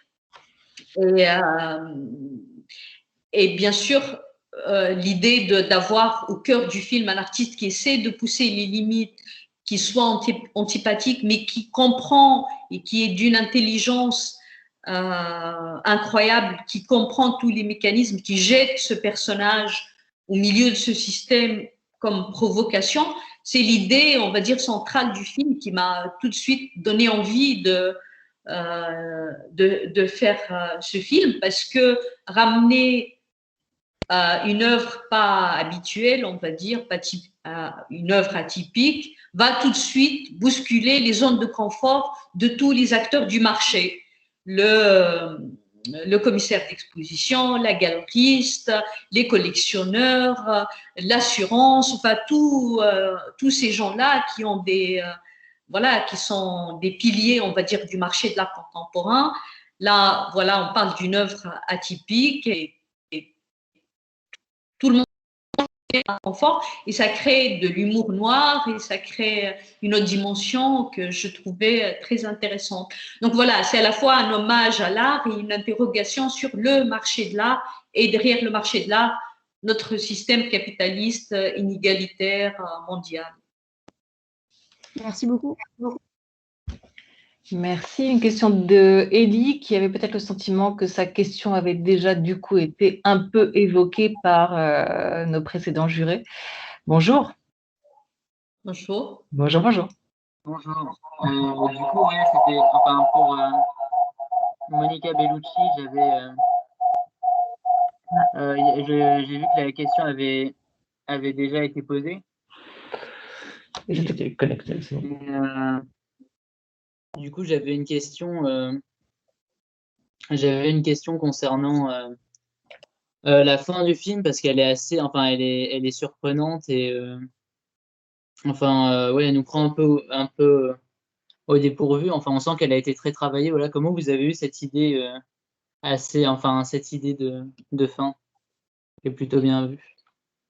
Et bien sûr, l'idée d'avoir au cœur du film un artiste qui essaie de pousser les limites, qui soit antipathique, mais qui comprend et qui est d'une intelligence incroyable, qui comprend tous les mécanismes, qui jette ce personnage au milieu de ce système comme provocation, c'est l'idée, on va dire, centrale du film qui m'a tout de suite donné envie de faire ce film, parce que ramener une œuvre pas habituelle, on va dire, une œuvre atypique, va tout de suite bousculer les zones de confort de tous les acteurs du marché. Le commissaire d'exposition, la galeriste, les collectionneurs, l'assurance, enfin tous ces gens-là qui ont qui sont des piliers, on va dire, du marché de l'art contemporain. Là, voilà, on parle d'une œuvre atypique et tout le monde est en confort, et ça crée de l'humour noir et ça crée une autre dimension que je trouvais très intéressante. Donc voilà, c'est à la fois un hommage à l'art et une interrogation sur le marché de l'art, et derrière le marché de l'art, notre système capitaliste inégalitaire mondial. Merci beaucoup. Merci. Une question de Ellie qui avait peut-être le sentiment que sa question avait déjà du coup été un peu évoquée par nos précédents jurés. Bonjour. Bonjour. Bonjour, bonjour. Bonjour. Du coup, ouais, c'était enfin pour Monica Bellucci, j'ai vu que la question avait déjà été posée. J'étais connecté. Du coup, j'avais une question concernant la fin du film, parce qu'elle est assez, enfin, elle est surprenante et ouais, elle nous prend un peu au dépourvu. Enfin, on sent qu'elle a été très travaillée. Voilà, comment vous avez eu cette idée cette idée de fin qui est plutôt bien vue.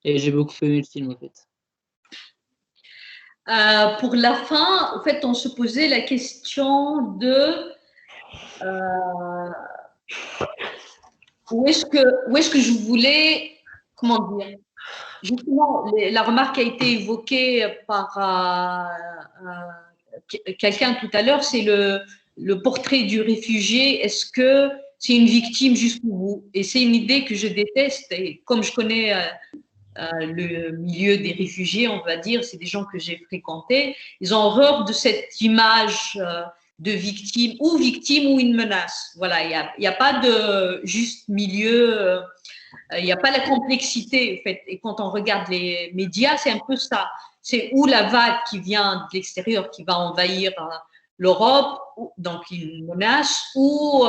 Et j'ai beaucoup aimé le film en fait. Pour la fin, en fait, on se posait la question de où est-ce que je voulais, comment dire, justement, la remarque a été évoquée par quelqu'un tout à l'heure, c'est le portrait du réfugié. Est-ce que c'est une victime jusqu'au bout? Et c'est une idée que je déteste, et comme je connais le milieu des réfugiés, on va dire, c'est des gens que j'ai fréquentés, ils ont horreur de cette image de victime ou une menace. Voilà, il n'y a pas de juste milieu, il n'y a pas la complexité, en fait. Et quand on regarde les médias, c'est un peu ça. C'est ou la vague qui vient de l'extérieur, qui va envahir l'Europe, donc une menace, ou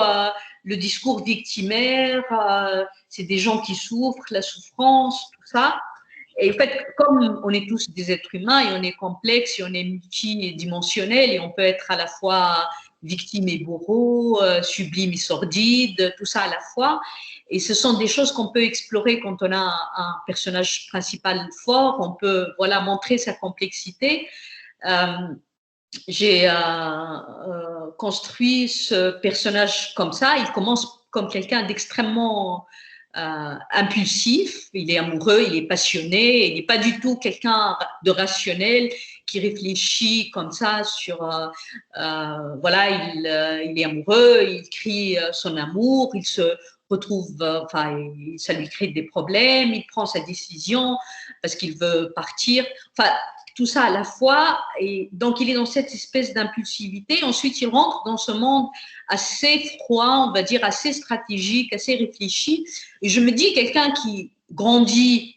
le discours victimaire, c'est des gens qui souffrent, la souffrance, tout ça. Et en fait, comme on est tous des êtres humains et on est complexe et on est multidimensionnel et on peut être à la fois victime et bourreau, sublime et sordide, tout ça à la fois. Et ce sont des choses qu'on peut explorer quand on a un personnage principal fort. On peut montrer sa complexité. J'ai construit ce personnage comme ça. Il commence comme quelqu'un d'extrêmement impulsif. Il est amoureux, il est passionné. Il n'est pas du tout quelqu'un de rationnel qui réfléchit comme ça sur il est amoureux, il crie son amour, il se retrouve, ça lui crée des problèmes, il prend sa décision parce qu'il veut partir, tout ça à la fois, et donc il est dans cette espèce d'impulsivité. Ensuite, il rentre dans ce monde assez froid, on va dire assez stratégique, assez réfléchi, et je me dis, quelqu'un qui grandit,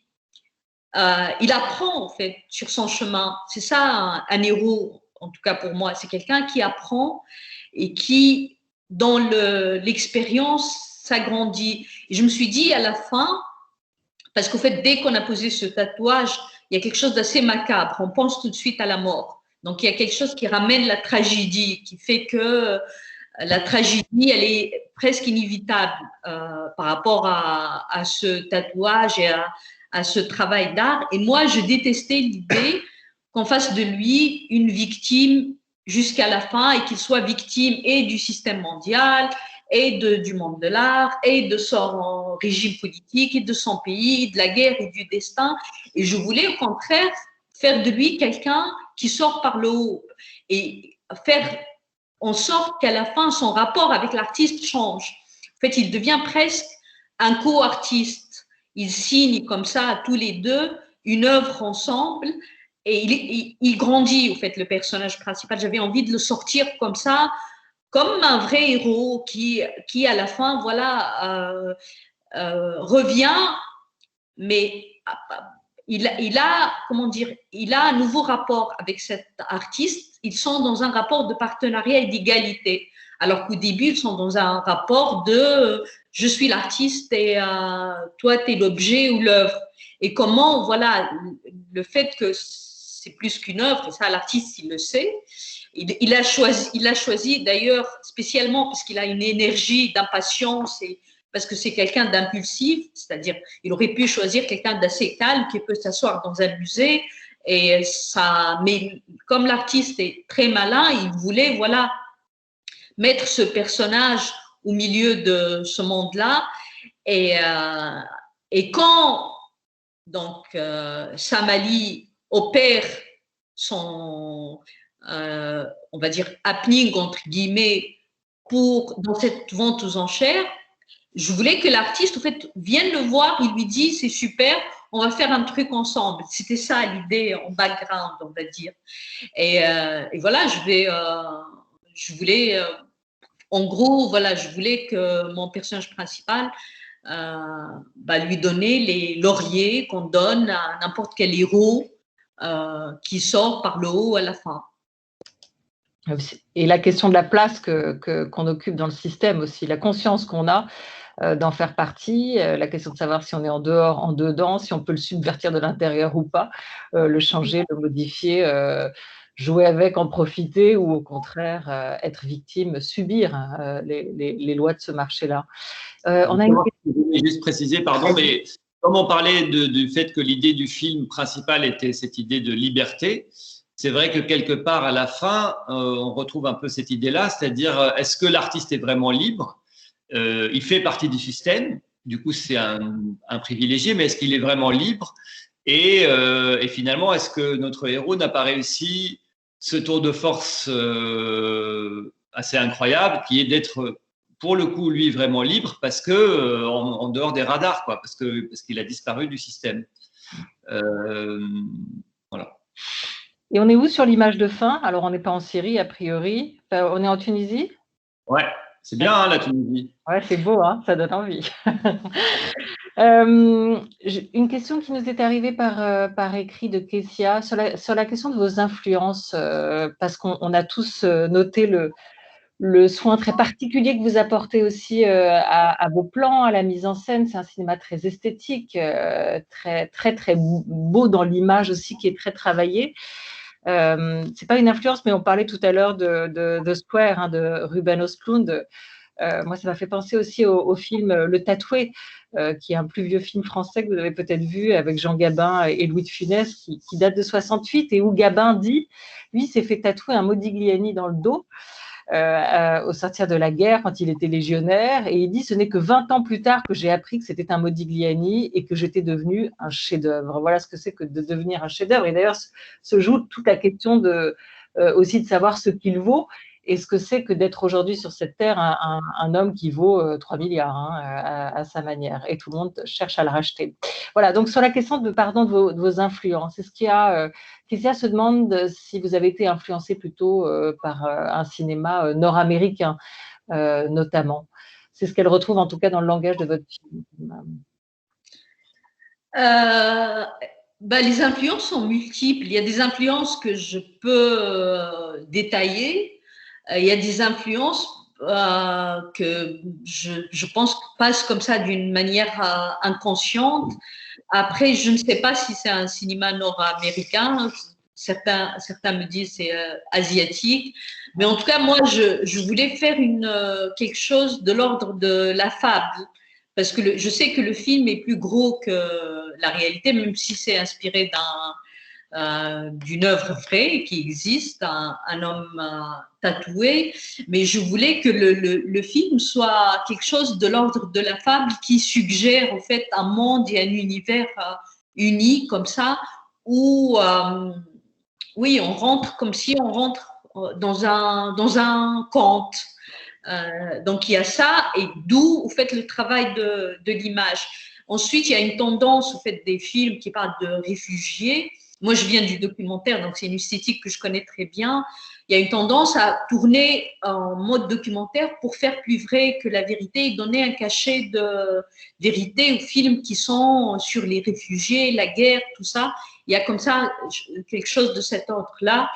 il apprend en fait sur son chemin. C'est ça un héros, en tout cas pour moi, c'est quelqu'un qui apprend et qui, dans l'expérience, s'agrandit. Et je me suis dit à la fin, parce qu'au fait, dès qu'on a posé ce tatouage, il y a quelque chose d'assez macabre. On pense tout de suite à la mort. Donc, il y a quelque chose qui ramène la tragédie, qui fait que la tragédie, elle est presque inévitable par rapport à ce tatouage et à ce travail d'art. Et moi, je détestais l'idée qu'on fasse de lui une victime jusqu'à la fin et qu'il soit victime et du système mondial et du monde de l'art et de son régime politique et de son pays, de la guerre et du destin. Et je voulais au contraire faire de lui quelqu'un qui sort par le haut et faire en sorte qu'à la fin, son rapport avec l'artiste change. En fait, il devient presque un co-artiste. Ils signent comme ça, tous les deux, une œuvre ensemble et il grandit, en fait, le personnage principal. J'avais envie de le sortir comme ça, comme un vrai héros qui à la fin, revient, mais il a un nouveau rapport avec cet artiste. Ils sont dans un rapport de partenariat et d'égalité, alors qu'au début, ils sont dans un rapport de je suis l'artiste et toi, tu es l'objet ou l'œuvre. Et comment, le fait que c'est plus qu'une œuvre, et ça, l'artiste, il le sait. Il a choisi d'ailleurs spécialement parce qu'il a une énergie d'impatience et parce que c'est quelqu'un d'impulsif, c'est-à-dire il aurait pu choisir quelqu'un d'assez calme qui peut s'asseoir dans un musée et ça, mais comme l'artiste est très malin, il voulait mettre ce personnage au milieu de ce monde-là et quand donc Sam Ali opère son on va dire happening entre guillemets dans cette vente aux enchères, je voulais que l'artiste en fait vienne le voir, il lui dit c'est super, on va faire un truc ensemble. C'était ça l'idée en background, on va dire. Et voilà, je voulais en gros, je voulais que mon personnage principal lui donner les lauriers qu'on donne à n'importe quel héros qui sort par le haut à la fin. Et la question de la place qu'on occupe dans le système aussi, la conscience qu'on a d'en faire partie, la question de savoir si on est en dehors, en dedans, si on peut le subvertir de l'intérieur ou pas, le changer, le modifier, jouer avec, en profiter ou au contraire être victime, subir les lois de ce marché-là. On a une... Je voulais juste préciser, pardon, mais comme on parlait du fait que l'idée du film principal était cette idée de liberté, c'est vrai que quelque part à la fin, on retrouve un peu cette idée-là, c'est-à-dire est-ce que l'artiste est vraiment libre? Il fait partie du système, du coup c'est un privilégié, mais est-ce qu'il est vraiment libre? Et finalement, est-ce que notre héros n'a pas réussi ce tour de force assez incroyable qui est d'être pour le coup lui vraiment libre parce que en dehors des radars, quoi, parce qu'il a disparu du système. Voilà. Et on est où sur l'image de fin? Alors on n'est pas en Syrie a priori, on est en Tunisie? Ouais, c'est bien la Tunisie. Ouais, c'est beau, hein, ça donne envie. Une question qui nous est arrivée par écrit de Kessia sur la question de vos influences, parce qu'on a tous noté le soin très particulier que vous apportez aussi à vos plans, à la mise en scène. C'est un cinéma très esthétique, très, très, très beau dans l'image aussi, qui est très travaillé. C'est pas une influence, mais on parlait tout à l'heure de Square, hein, de Ruben Östlund. Moi, ça m'a fait penser aussi au film Le Tatoué, qui est un plus vieux film français que vous avez peut-être vu avec Jean Gabin et Louis de Funès, qui date de 68, et où Gabin dit, lui, s'est fait tatouer un Modigliani dans le dos au sortir de la guerre, quand il était légionnaire, et il dit, ce n'est que 20 ans plus tard que j'ai appris que c'était un Modigliani et que j'étais devenu un chef-d'œuvre. Voilà ce que c'est que de devenir un chef-d'œuvre. Et d'ailleurs, se joue toute la question aussi de savoir ce qu'il vaut et ce que c'est que d'être aujourd'hui sur cette terre un homme qui vaut 3 milliards, hein, à sa manière. Et tout le monde cherche à le racheter. Voilà, donc sur la question de vos influences, est-ce qu'il y a... Kessia se demande si vous avez été influencé plutôt par un cinéma nord-américain, notamment. C'est ce qu'elle retrouve en tout cas dans le langage de votre film. Les influences sont multiples. Il y a des influences que je peux détailler. Il y a des influences que je pense passent comme ça d'une manière inconsciente. Après, je ne sais pas si c'est un cinéma nord-américain. Certains me disent c'est asiatique. Mais en tout cas, moi, je voulais faire quelque chose de l'ordre de la fable. Parce que je sais que le film est plus gros que la réalité, même si c'est inspiré d'une œuvre vraie qui existe, un homme tatoué. Mais je voulais que le film soit quelque chose de l'ordre de la fable qui suggère en fait un monde et un univers unis comme ça, où oui, on rentre comme si on rentre dans un conte. Donc il y a ça, et d'où au fait le travail de l'image. Ensuite, il y a une tendance au fait des films qui parlent de réfugiés. Moi, je viens du documentaire, donc c'est une esthétique que je connais très bien. Il y a une tendance à tourner en mode documentaire pour faire plus vrai que la vérité et donner un cachet de vérité aux films qui sont sur les réfugiés, la guerre, tout ça. Il y a comme ça quelque chose de cet ordre-là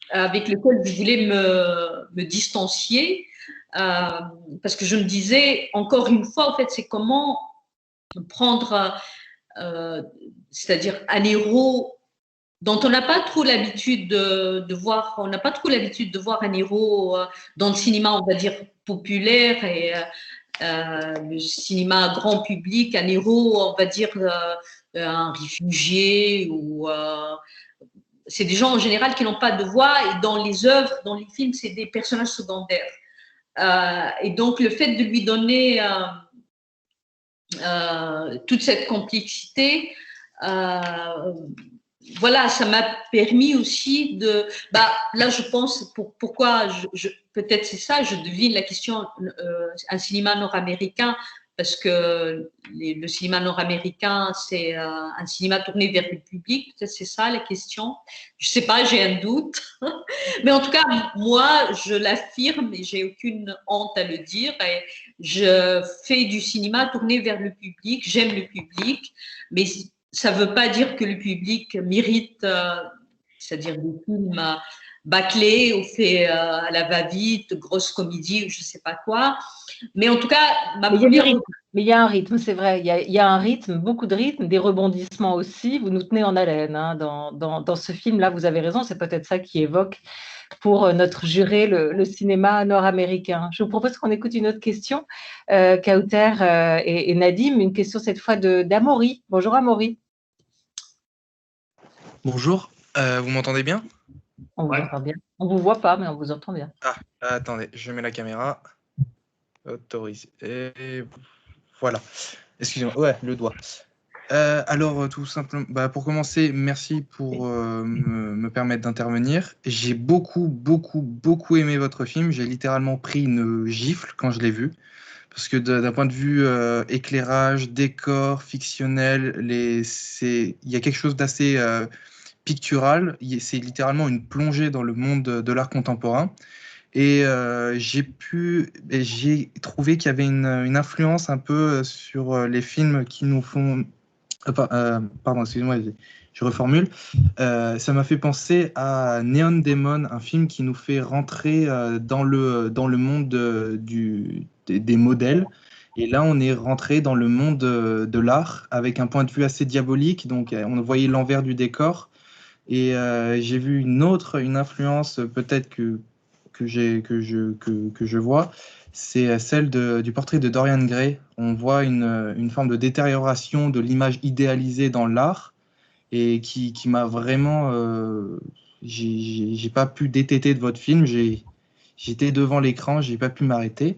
avec lequel je voulais me distancier. Parce que je me disais, encore une fois, en fait, c'est comment prendre, c'est-à-dire un héros dont on n'a pas trop l'habitude de voir, on n'a pas trop l'habitude de voir un héros dans le cinéma, on va dire, populaire et le cinéma grand public, un héros, on va dire, un réfugié ou... c'est des gens en général qui n'ont pas de voix, et dans les œuvres, dans les films, c'est des personnages secondaires. Et donc, le fait de lui donner toute cette complexité, voilà, ça m'a permis aussi de... là, je pense, pourquoi, peut-être c'est ça, je devine la question, un cinéma nord-américain, parce que le cinéma nord-américain, c'est un cinéma tourné vers le public, peut-être c'est ça la question. Je ne sais pas, j'ai un doute. Mais en tout cas, moi, je l'affirme et j'ai aucune honte à le dire. Et je fais du cinéma tourné vers le public, j'aime le public, mais ça ne veut pas dire que le public mérite, c'est-à-dire des films bâclés ou faits à la va-vite, grosse comédie ou je ne sais pas quoi. Mais en tout cas, mais il y a un rythme, c'est vrai. Il y a un rythme, beaucoup de rythme, des rebondissements aussi. Vous nous tenez en haleine, hein, dans ce film-là. Vous avez raison, c'est peut-être ça qui évoque pour notre juré le cinéma nord-américain. Je vous propose qu'on écoute une autre question, Kauter et Nadim, une question cette fois d'Amaury. Bonjour Amaury. Bonjour, vous m'entendez bien? On vous entend bien. On ne vous voit pas, mais on vous entend bien. Ah, attendez, je mets la caméra. Autorisé. Et voilà. Excusez-moi. Ouais, le doigt. Alors, tout simplement, pour commencer, merci pour me permettre d'intervenir. J'ai beaucoup aimé votre film. J'ai littéralement pris une gifle quand je l'ai vu. Parce que d'un point de vue éclairage, décor, fictionnel, il y a quelque chose d'assez pictural. C'est littéralement une plongée dans le monde de l'art contemporain. Et j'ai trouvé qu'il y avait une influence un peu sur les films qui nous font... pardon, excusez-moi, je reformule. Ça m'a fait penser à Neon Demon, un film qui nous fait rentrer dans le monde des modèles. Et là, on est rentré dans le monde de l'art avec un point de vue assez diabolique. Donc, on voyait l'envers du décor. Et j'ai vu une influence peut-être que je vois, c'est celle du portrait de Dorian Gray. On voit une forme de détérioration de l'image idéalisée dans l'art et qui m'a vraiment... j'ai pas pu détester de votre film, j'étais devant l'écran, j'ai pas pu m'arrêter.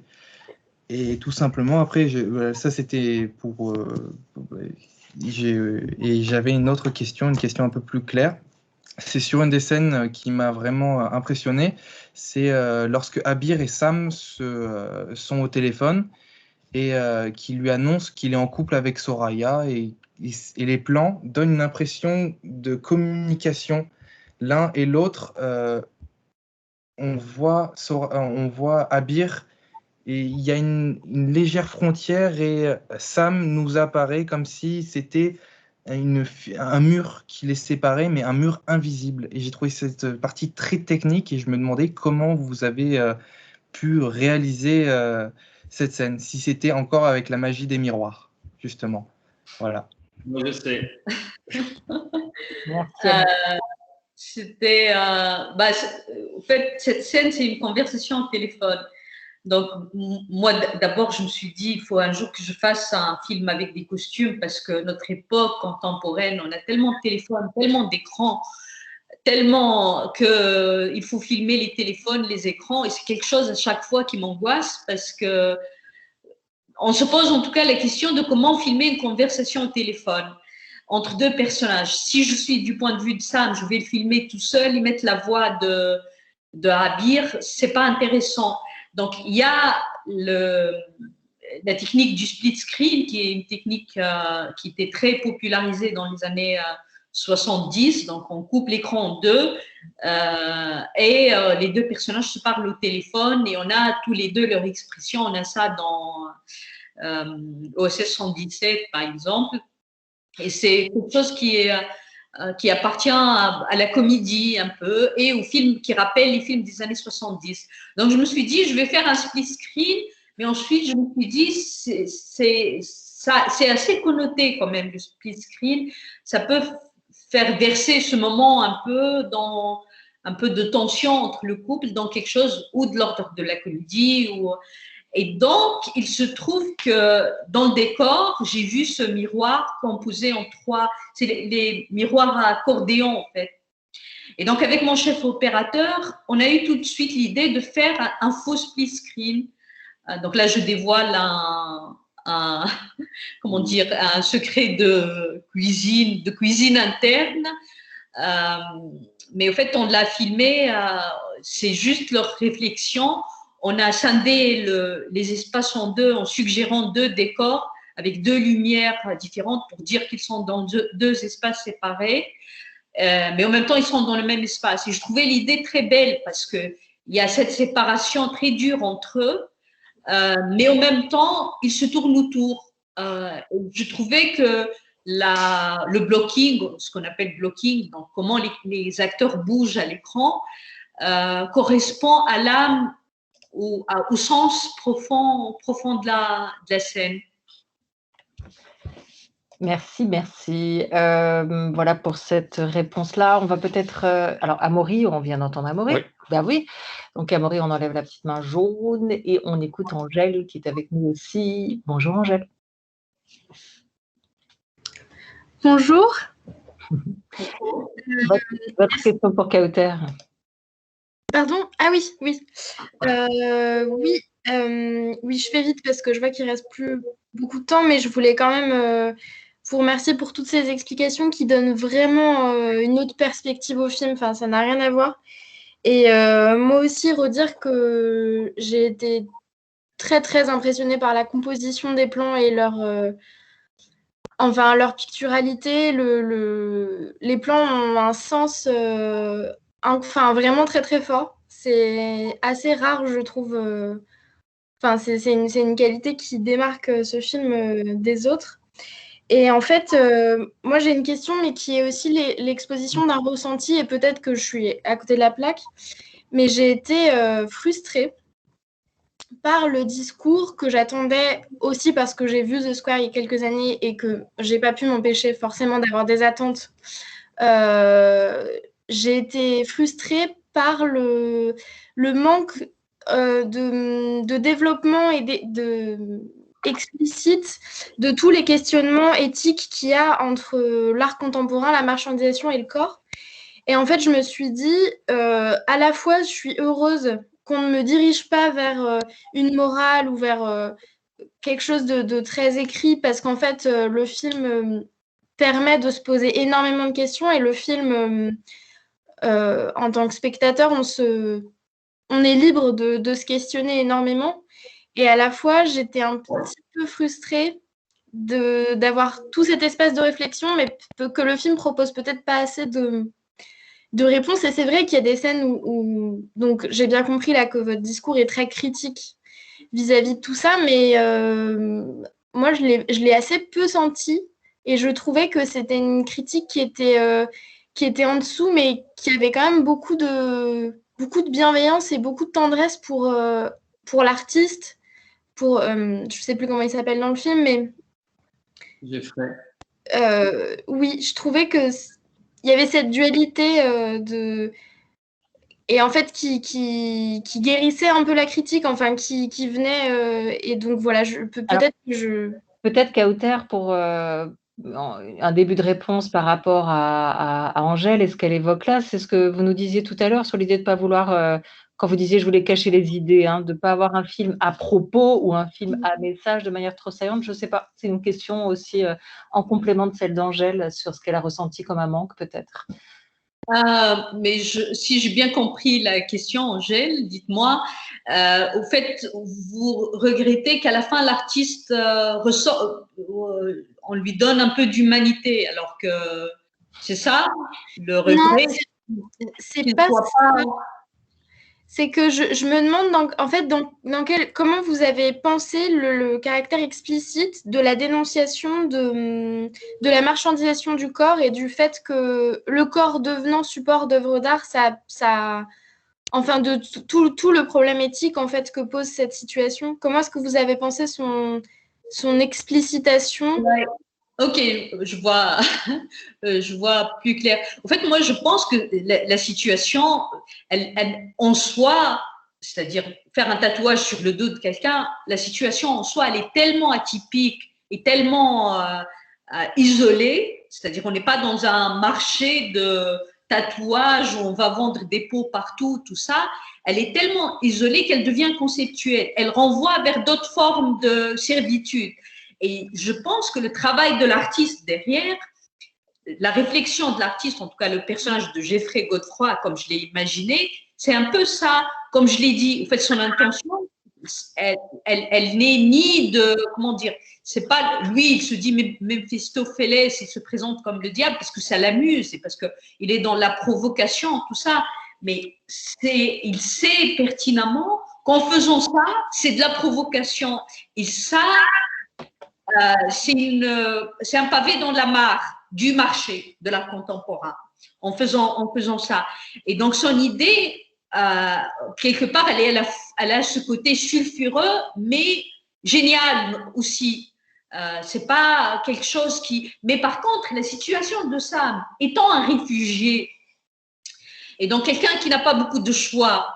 Et tout simplement, après, voilà, ça c'était pour... et j'avais une autre question, une question un peu plus claire. C'est sur une des scènes qui m'a vraiment impressionné, c'est lorsque Abir et Sam sont au téléphone et qui lui annoncent qu'il est en couple avec Soraya et les plans donnent une impression de communication. L'un et l'autre, on voit Abir et il y a une légère frontière et Sam nous apparaît comme si c'était un mur qui les séparait, mais un mur invisible. Et j'ai trouvé cette partie très technique et je me demandais comment vous avez pu réaliser cette scène, si c'était encore avec la magie des miroirs, justement. Voilà. Moi, je sais. C'était, en fait, cette scène, c'est une conversation au téléphone. Donc, moi, d'abord, je me suis dit, il faut un jour que je fasse un film avec des costumes parce que notre époque contemporaine, on a tellement de téléphones, tellement d'écrans, tellement qu'il faut filmer les téléphones, les écrans, et c'est quelque chose à chaque fois qui m'angoisse parce que on se pose en tout cas la question de comment filmer une conversation au téléphone entre deux personnages. Si je suis du point de vue de Sam, je vais le filmer tout seul et mettre la voix de Abir, c'est pas intéressant. Donc, il y a la technique du split screen, qui est une technique qui était très popularisée dans les années 70. Donc, on coupe l'écran en deux et les deux personnages se parlent au téléphone et on a tous les deux leur expression. On a ça dans OSS 117, par exemple. Et c'est quelque chose qui appartient à la comédie un peu et aux films qui rappellent les films des années 70. Donc, je me suis dit, je vais faire un split screen, mais ensuite, je me suis dit, c'est assez connoté quand même, le split screen. Ça peut faire verser ce moment un peu de tension entre le couple dans quelque chose ou de l'ordre de la comédie et donc, il se trouve que dans le décor, j'ai vu ce miroir composé en trois, c'est les miroirs à accordéon en fait. Et donc, avec mon chef opérateur, on a eu tout de suite l'idée de faire un faux split screen. Donc là, je dévoile comment dire, un secret de cuisine interne. Mais au fait, on l'a filmé, c'est juste leur réflexion. On a scindé les espaces en deux en suggérant deux décors avec deux lumières différentes pour dire qu'ils sont dans deux espaces séparés. Mais en même temps, ils sont dans le même espace. Et je trouvais l'idée très belle parce qu'il y a cette séparation très dure entre eux, mais en même temps, ils se tournent autour. Je trouvais que le blocking, ce qu'on appelle blocking, donc comment les acteurs bougent à l'écran, correspond à l'âme au sens profond de la scène. Merci. Voilà pour cette réponse-là. On va peut-être... alors, Amaury, on vient d'entendre Amaury. Oui. Ben oui. Donc, Amaury, on enlève la petite main jaune et on écoute Angèle qui est avec nous aussi. Bonjour, Angèle. Bonjour. Votre question pour Kauter. Pardon? Ah oui. Oui, je fais vite parce que je vois qu'il ne reste plus beaucoup de temps, mais je voulais quand même vous remercier pour toutes ces explications qui donnent vraiment une autre perspective au film. Enfin, ça n'a rien à voir. Et moi aussi, redire que j'ai été très, très impressionnée par la composition des plans et leur picturalité. Les plans ont un sens vraiment très, très fort. C'est assez rare, je trouve. Enfin, c'est une qualité qui démarque ce film des autres. Et en fait, moi j'ai une question, mais qui est aussi l'exposition d'un ressenti, et peut-être que je suis à côté de la plaque, mais j'ai été frustrée par le discours que j'attendais aussi parce que j'ai vu The Square il y a quelques années et que j'ai pas pu m'empêcher forcément d'avoir des attentes. J'ai été frustrée par le manque de développement et explicite de tous les questionnements éthiques qu'il y a entre l'art contemporain, la marchandisation et le corps. Et en fait, je me suis dit, à la fois, je suis heureuse qu'on ne me dirige pas vers une morale ou vers quelque chose de très écrit, parce qu'en fait, le film permet de se poser énormément de questions, et le film, en tant que spectateur, on est libre de se questionner énormément. Et à la fois, j'étais un petit peu frustrée d'avoir tout cet espace de réflexion, mais que le film propose peut-être pas assez de réponses. Et c'est vrai qu'il y a des scènes où donc j'ai bien compris là que votre discours est très critique vis-à-vis de tout ça, mais moi, je l'ai assez peu senti, et je trouvais que c'était une critique qui était en dessous, mais qui avait quand même beaucoup de bienveillance et beaucoup de tendresse pour l'artiste, je ne sais plus comment il s'appelle dans le film, mais Jeffrey. oui, je trouvais que il y avait cette dualité et en fait qui guérissait un peu la critique, enfin qui venait et donc voilà, peut-être Kauter, pour un début de réponse par rapport à Angèle et ce qu'elle évoque là, c'est ce que vous nous disiez tout à l'heure sur l'idée de ne pas vouloir, quand vous disiez je voulais cacher les idées, hein, de ne pas avoir un film à propos ou un film à message de manière trop saillante. Je ne sais pas, c'est une question aussi en complément de celle d'Angèle sur ce qu'elle a ressenti comme un manque peut-être. Mais si j'ai bien compris la question, Angèle, dites-moi, au fait, vous regrettez qu'à la fin, l'artiste on lui donne un peu d'humanité, alors que c'est ça, le regret. Non, c'est pas ça. C'est que je me demande, en fait, comment vous avez pensé le caractère explicite de la dénonciation de la marchandisation du corps, et du fait que le corps devenant support d'œuvres d'art, enfin, de tout le problème éthique en fait que pose cette situation. Comment est-ce que vous avez pensé son explicitation? Ouais. Ok, je vois plus clair. En fait, moi, je pense que la situation, en soi, c'est-à-dire faire un tatouage sur le dos de quelqu'un, la situation en soi, elle est tellement atypique et tellement isolée, c'est-à-dire on n'est pas dans un marché de tatouage où on va vendre des peaux partout, tout ça. Elle est tellement isolée qu'elle devient conceptuelle. Elle renvoie vers d'autres formes de servitude. Et je pense que le travail de l'artiste derrière, la réflexion de l'artiste, en tout cas le personnage de Jeffrey Godefroy, comme je l'ai imaginé, c'est un peu ça, comme je l'ai dit. En fait, son intention, elle n'est ni de, comment dire, c'est pas, lui, il se dit Méphistophélès, il se présente comme le diable parce que ça l'amuse, c'est parce qu'il est dans la provocation, tout ça. Mais il sait pertinemment qu'en faisant ça, c'est de la provocation. Et ça, c'est un pavé dans la mare du marché de l'art contemporain en faisant ça. Et donc, son idée, quelque part, elle a ce côté sulfureux, mais génial aussi. C'est pas quelque chose qui… Mais par contre, la situation de Sam, étant un réfugié, et donc quelqu'un qui n'a pas beaucoup de choix,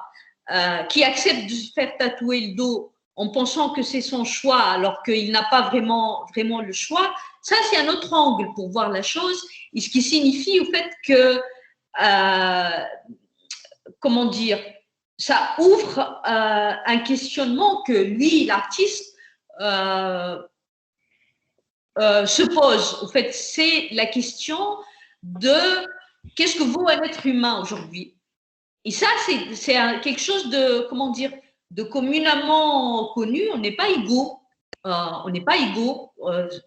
qui accepte de se faire tatouer le dos en pensant que c'est son choix alors qu'il n'a pas vraiment le choix, ça c'est un autre angle pour voir la chose, et ce qui signifie au fait que, comment dire, ça ouvre un questionnement que lui, l'artiste, se pose. Au fait, c'est la question de qu'est-ce que vaut un être humain aujourd'hui. Et ça, c'est quelque chose de, comment dire, de communément connu. On n'est pas égaux. on n'est pas égaux.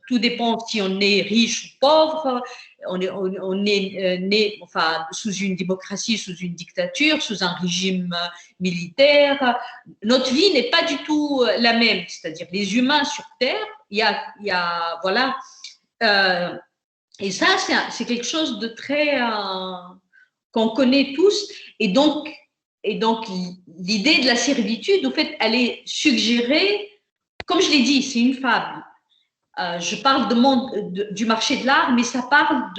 Tout dépend si on est riche ou pauvre. On est né enfin, sous une démocratie, sous une dictature, sous un régime militaire. Notre vie n'est pas du tout la même. C'est-à-dire les humains sur Terre, il y a voilà. Et ça, c'est quelque chose de très qu'on connaît tous. Et donc l'idée de la servitude, en fait, elle est suggérée. Comme je l'ai dit, c'est une fable. Je parle du marché de l'art, mais ça parle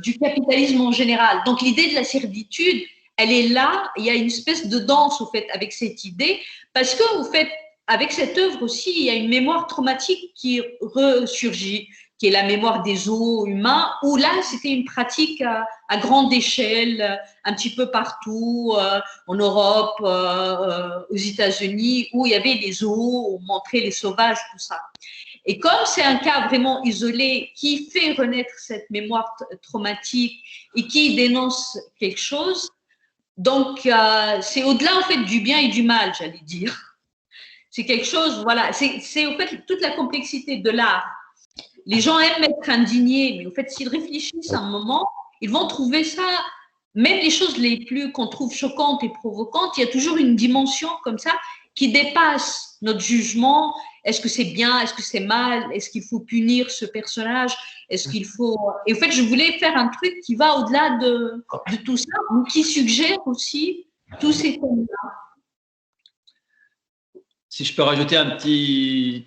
du capitalisme en général. Donc l'idée de la servitude, elle est là. Il y a une espèce de danse, au fait, avec cette idée, parce que, au fait, avec cette œuvre aussi, il y a une mémoire traumatique qui ressurgit, qui est la mémoire des zoos humains, où là, c'était une pratique à grande échelle, un petit peu partout, en Europe, aux États-Unis, où il y avait des zoos, où on montrait les sauvages, tout ça. Et comme c'est un cas vraiment isolé qui fait renaître cette mémoire traumatique et qui dénonce quelque chose, donc c'est au-delà, en fait, du bien et du mal, j'allais dire. C'est quelque chose, voilà, c'est en fait toute la complexité de l'art. Les gens aiment être indignés, mais en fait, s'ils réfléchissent un moment, ils vont trouver ça, même les choses les plus qu'on trouve choquantes et provocantes, il y a toujours une dimension comme ça qui dépasse notre jugement. Est-ce que c'est bien? Est-ce que c'est mal? Est-ce qu'il faut punir ce personnage? Est-ce qu'il faut… Et en fait, je voulais faire un truc qui va au-delà de tout ça, ou qui suggère aussi tous ces thèmes-là. Si je peux rajouter un petit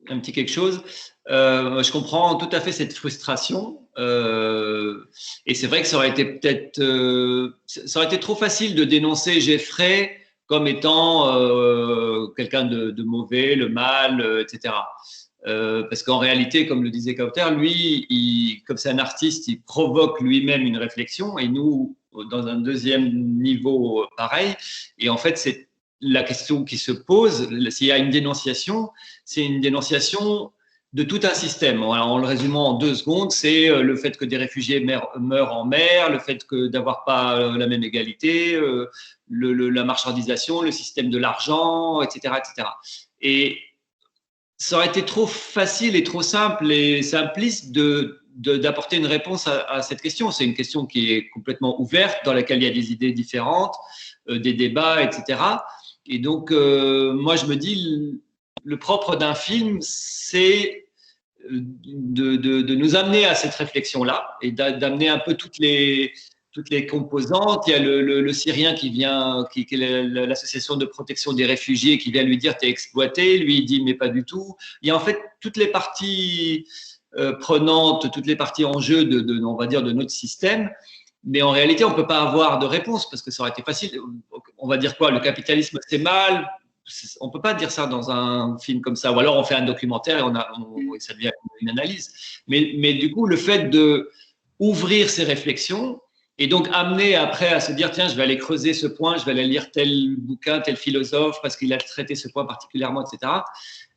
quelque chose, je comprends tout à fait cette frustration. Et c'est vrai que ça aurait été peut-être, ça aurait été trop facile de dénoncer Jeffrey comme étant quelqu'un de mauvais, le mal, etc. Parce qu'en réalité, comme le disait Kauter, lui, comme c'est un artiste, il provoque lui-même une réflexion, et nous, dans un deuxième niveau, pareil. Et en fait, c'est la question qui se pose, s'il y a une dénonciation, c'est une dénonciation de tout un système. Alors, en le résumant en 2 secondes, c'est le fait que des réfugiés meurent en mer, le fait d'avoir pas la même égalité, la marchandisation, le système de l'argent, etc., etc. Et ça aurait été trop facile et trop simple et simpliste d'apporter une réponse à cette question. C'est une question qui est complètement ouverte, dans laquelle il y a des idées différentes, des débats, etc. Et donc, moi, je me dis, le propre d'un film, c'est de nous amener à cette réflexion-là et d'amener un peu toutes les composantes. Il y a le Syrien qui vient, qui est l'association de protection des réfugiés, qui vient lui dire t'es exploité. Lui, il dit mais pas du tout. Il y a en fait toutes les parties prenantes, toutes les parties en jeu on va dire, de notre système. Mais en réalité, on ne peut pas avoir de réponse parce que ça aurait été facile. On va dire quoi? Le capitalisme, c'est mal. On ne peut pas dire ça dans un film comme ça. Ou alors, on fait un documentaire et ça devient une analyse. Mais du coup, le fait d'ouvrir ces réflexions et donc amener après à se dire tiens, je vais aller creuser ce point, je vais aller lire tel bouquin, tel philosophe parce qu'il a traité ce point particulièrement, etc.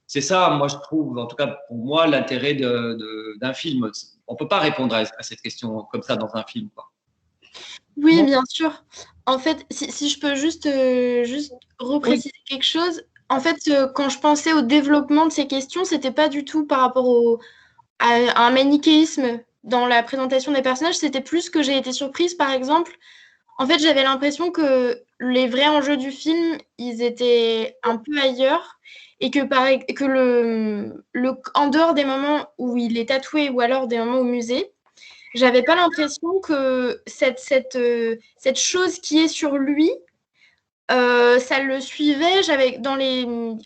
C'est ça, moi, je trouve, en tout cas pour moi, l'intérêt d'un film. On ne peut pas répondre à cette question comme ça dans un film, quoi. Oui, bien sûr. En fait, si je peux juste repréciser quelque chose, en fait, quand je pensais au développement de ces questions, c'était pas du tout par rapport à un manichéisme dans la présentation des personnages, c'était plus que j'ai été surprise, par exemple. En fait, j'avais l'impression que les vrais enjeux du film, ils étaient un peu ailleurs et que en dehors des moments où il est tatoué ou alors des moments au musée, j'avais pas l'impression que cette chose qui est sur lui, ça le suivait.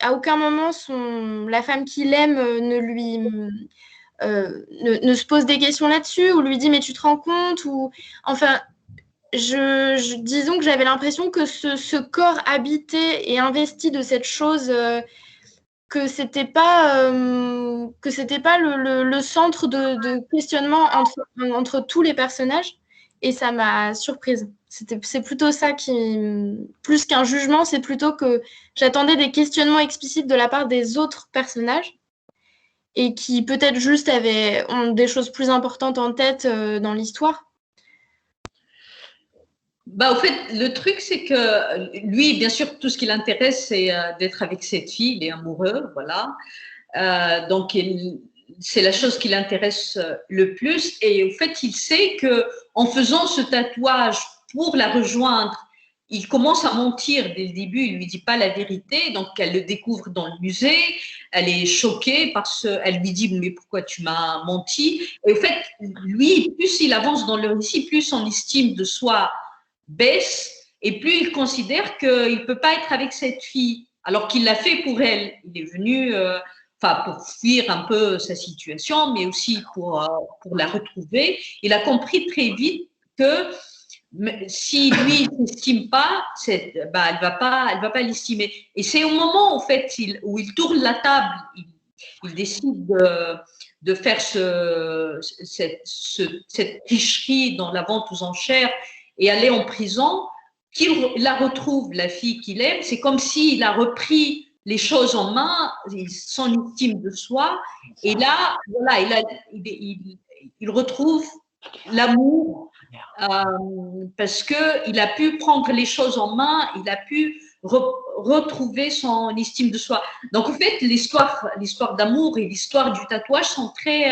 À aucun moment la femme qu'il aime ne se pose des questions là-dessus ou lui dit mais tu te rends compte ou enfin disons que j'avais l'impression que ce corps habité et investi de cette chose. Que c'était pas le centre de questionnement entre tous les personnages et ça m'a surprise. C'est plutôt ça qui, plus qu'un jugement, c'est plutôt que j'attendais des questionnements explicites de la part des autres personnages et qui peut-être juste ont des choses plus importantes en tête dans l'histoire. Au fait, le truc, c'est que lui, bien sûr, tout ce qui l'intéresse, c'est d'être avec cette fille, il est amoureux, voilà. Donc, c'est la chose qui l'intéresse le plus. Et au fait, il sait qu'en faisant ce tatouage pour la rejoindre, il commence à mentir dès le début, il ne lui dit pas la vérité, donc elle le découvre dans le musée, elle est choquée parce qu'elle lui dit « mais pourquoi tu m'as menti ?» Et au fait, lui, plus il avance dans le récit, plus son estime de soi baisse et plus il considère qu'il ne peut pas être avec cette fille, alors qu'il l'a fait pour elle. Il est venu pour fuir un peu sa situation, mais aussi pour la retrouver. Il a compris très vite que si lui ne s'estime pas, elle va pas l'estimer. Et c'est au moment en fait où il tourne la table, il décide de faire cette tricherie dans la vente aux enchères et aller en prison, qu'il la retrouve, la fille qu'il aime. C'est comme s'il a repris les choses en main, son estime de soi, et là, voilà, il retrouve l'amour. Parce qu'il a pu prendre les choses en main, il a pu retrouver son estime de soi. Donc, en fait, l'histoire d'amour et l'histoire du tatouage sont très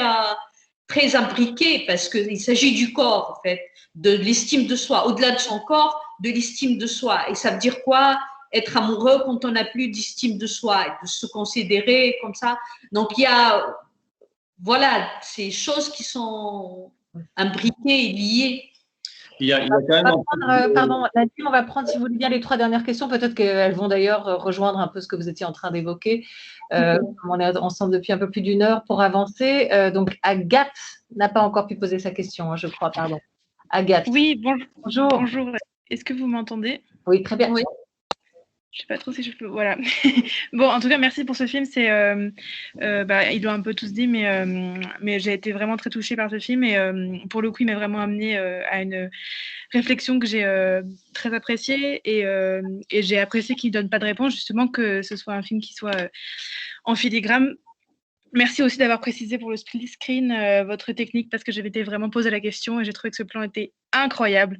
imbriquées parce qu'il s'agit du corps, en fait, de l'estime de soi. Au-delà de son corps, de l'estime de soi. Et ça veut dire quoi? Être amoureux quand on n'a plus d'estime de soi, et de se considérer comme ça. Donc, il y a, voilà, ces choses qui sont imbriquées et liées. Il y a quand même pardon, Nadim, on va prendre, si vous voulez bien, les 3 dernières questions. Peut-être qu'elles vont d'ailleurs rejoindre un peu ce que vous étiez en train d'évoquer. On est ensemble depuis un peu plus d'1 heure pour avancer. Donc, Agathe n'a pas encore pu poser sa question, je crois, pardon. Agathe. Oui, bonjour. Bonjour. Est-ce que vous m'entendez? Oui, très bien. Oui. Je ne sais pas trop si je peux. Voilà. Bon, en tout cas, merci pour ce film. Ils l'ont un peu tous dit, mais j'ai été vraiment très touchée par ce film. Et pour le coup, il m'a vraiment amené à une réflexion que j'ai très appréciée. Et j'ai apprécié qu'il ne donne pas de réponse, justement, que ce soit un film qui soit en filigrane. Merci aussi d'avoir précisé pour le split screen votre technique, parce que j'avais été vraiment posé la question et j'ai trouvé que ce plan était incroyable.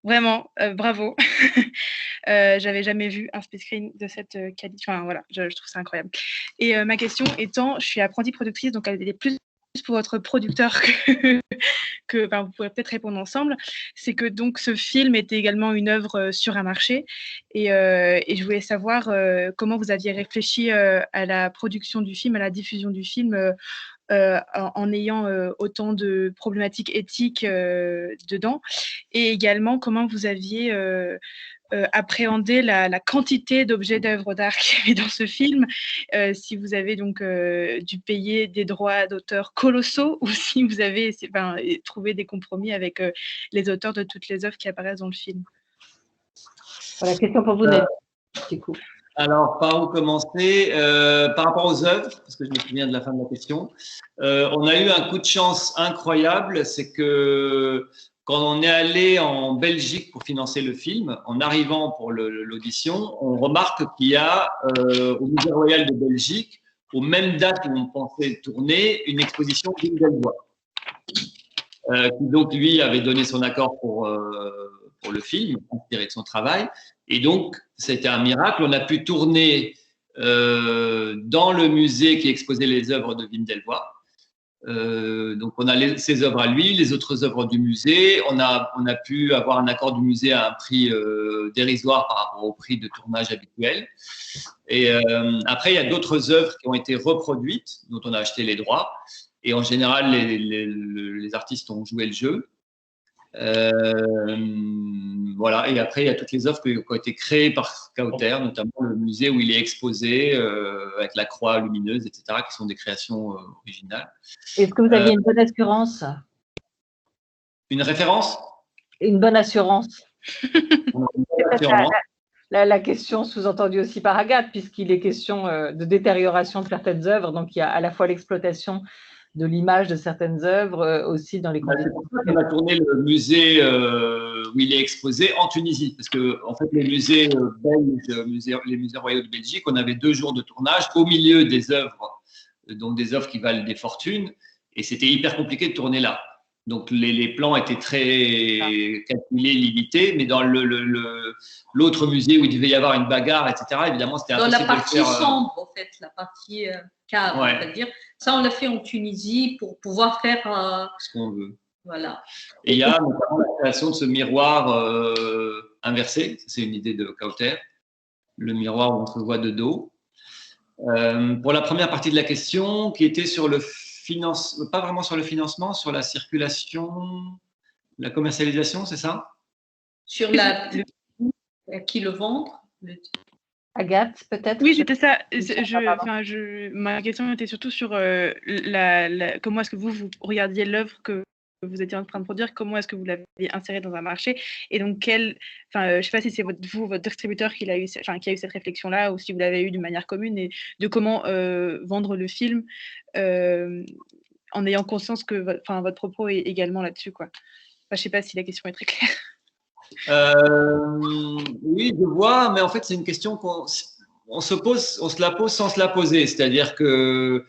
Vraiment, bravo. J'avais jamais vu un split screen de cette qualité. Enfin, voilà, je trouve ça incroyable. Et ma question étant, je suis apprentie productrice, donc elle est plus pour votre producteur que vous pourrez peut-être répondre ensemble. C'est que donc ce film était également une œuvre sur un marché. Et je voulais savoir comment vous aviez réfléchi à la production du film, à la diffusion du film, en ayant autant de problématiques éthiques dedans, et également comment vous aviez appréhendé la quantité d'objets d'œuvres d'art qu'il y avait dans ce film, si vous avez donc dû payer des droits d'auteur colossaux ou si vous avez trouvé des compromis avec les auteurs de toutes les œuvres qui apparaissent dans le film. Voilà, question pour vous, Nadim, du coup. Alors, par où commencer? Par rapport aux œuvres, parce que je me souviens de la fin de la question, on a eu un coup de chance incroyable, c'est que quand on est allé en Belgique pour financer le film, en arrivant pour l'audition, on remarque qu'il y a au Musée Royal de Belgique, aux mêmes dates où on pensait tourner, une exposition Wim Delvoye, qui donc lui avait donné son accord pour le film, inspiré de son travail. Et donc, c'était un miracle. On a pu tourner dans le musée qui exposait les œuvres de Wim Delvoye. Donc, on a ses œuvres à lui, les autres œuvres du musée. On a pu avoir un accord du musée à un prix dérisoire par rapport au prix de tournage habituel. Et après, il y a d'autres œuvres qui ont été reproduites, dont on a acheté les droits. Et en général, les artistes ont joué le jeu. Voilà, et après il y a toutes les œuvres qui ont été créées par Kauter, notamment le musée où il est exposé avec la croix lumineuse, etc., qui sont des créations originales. Est-ce que vous aviez une bonne assurance? Une référence? Une bonne assurance. La question sous-entendue aussi par Agathe, puisqu'il est question de détérioration de certaines œuvres, donc il y a à la fois l'exploitation de l'image de certaines œuvres aussi dans les conditions. On a tourné le musée où il est exposé en Tunisie, parce que en fait les musées belges, les musées royaux de Belgique, on avait 2 jours de tournage au milieu des œuvres, donc des œuvres qui valent des fortunes, et c'était hyper compliqué de tourner là. Donc les plans étaient très calculés, limités, mais dans l'autre musée où il devait y avoir une bagarre, etc., évidemment, c'était impossible de le faire. Dans la partie sombre, en fait, la partie cave, Ouais. c'est-à-dire, ça, on l'a fait en Tunisie pour pouvoir faire ce qu'on veut. Voilà. Et il y a notamment la création de ce miroir inversé, c'est une idée de Kauter, le miroir où on se voit de dos. Pour la première partie de la question, qui était sur le pas vraiment sur le financement, sur la circulation, la commercialisation, c'est ça? Sur qui le vendre? Agathe, peut-être? Oui, c'était ça. Ma question était surtout sur comment est-ce que vous regardiez l'œuvre que vous étiez en train de produire, comment est-ce que vous l'avez inséré dans un marché, et donc je ne sais pas si c'est votre distributeur qui a eu cette réflexion-là, ou si vous l'avez eu d'une manière commune, et de comment vendre le film en ayant conscience que votre propos est également là-dessus, quoi. Je ne sais pas si la question est très claire. Oui, je vois, mais en fait, c'est une question on se la pose sans se la poser. C'est-à-dire que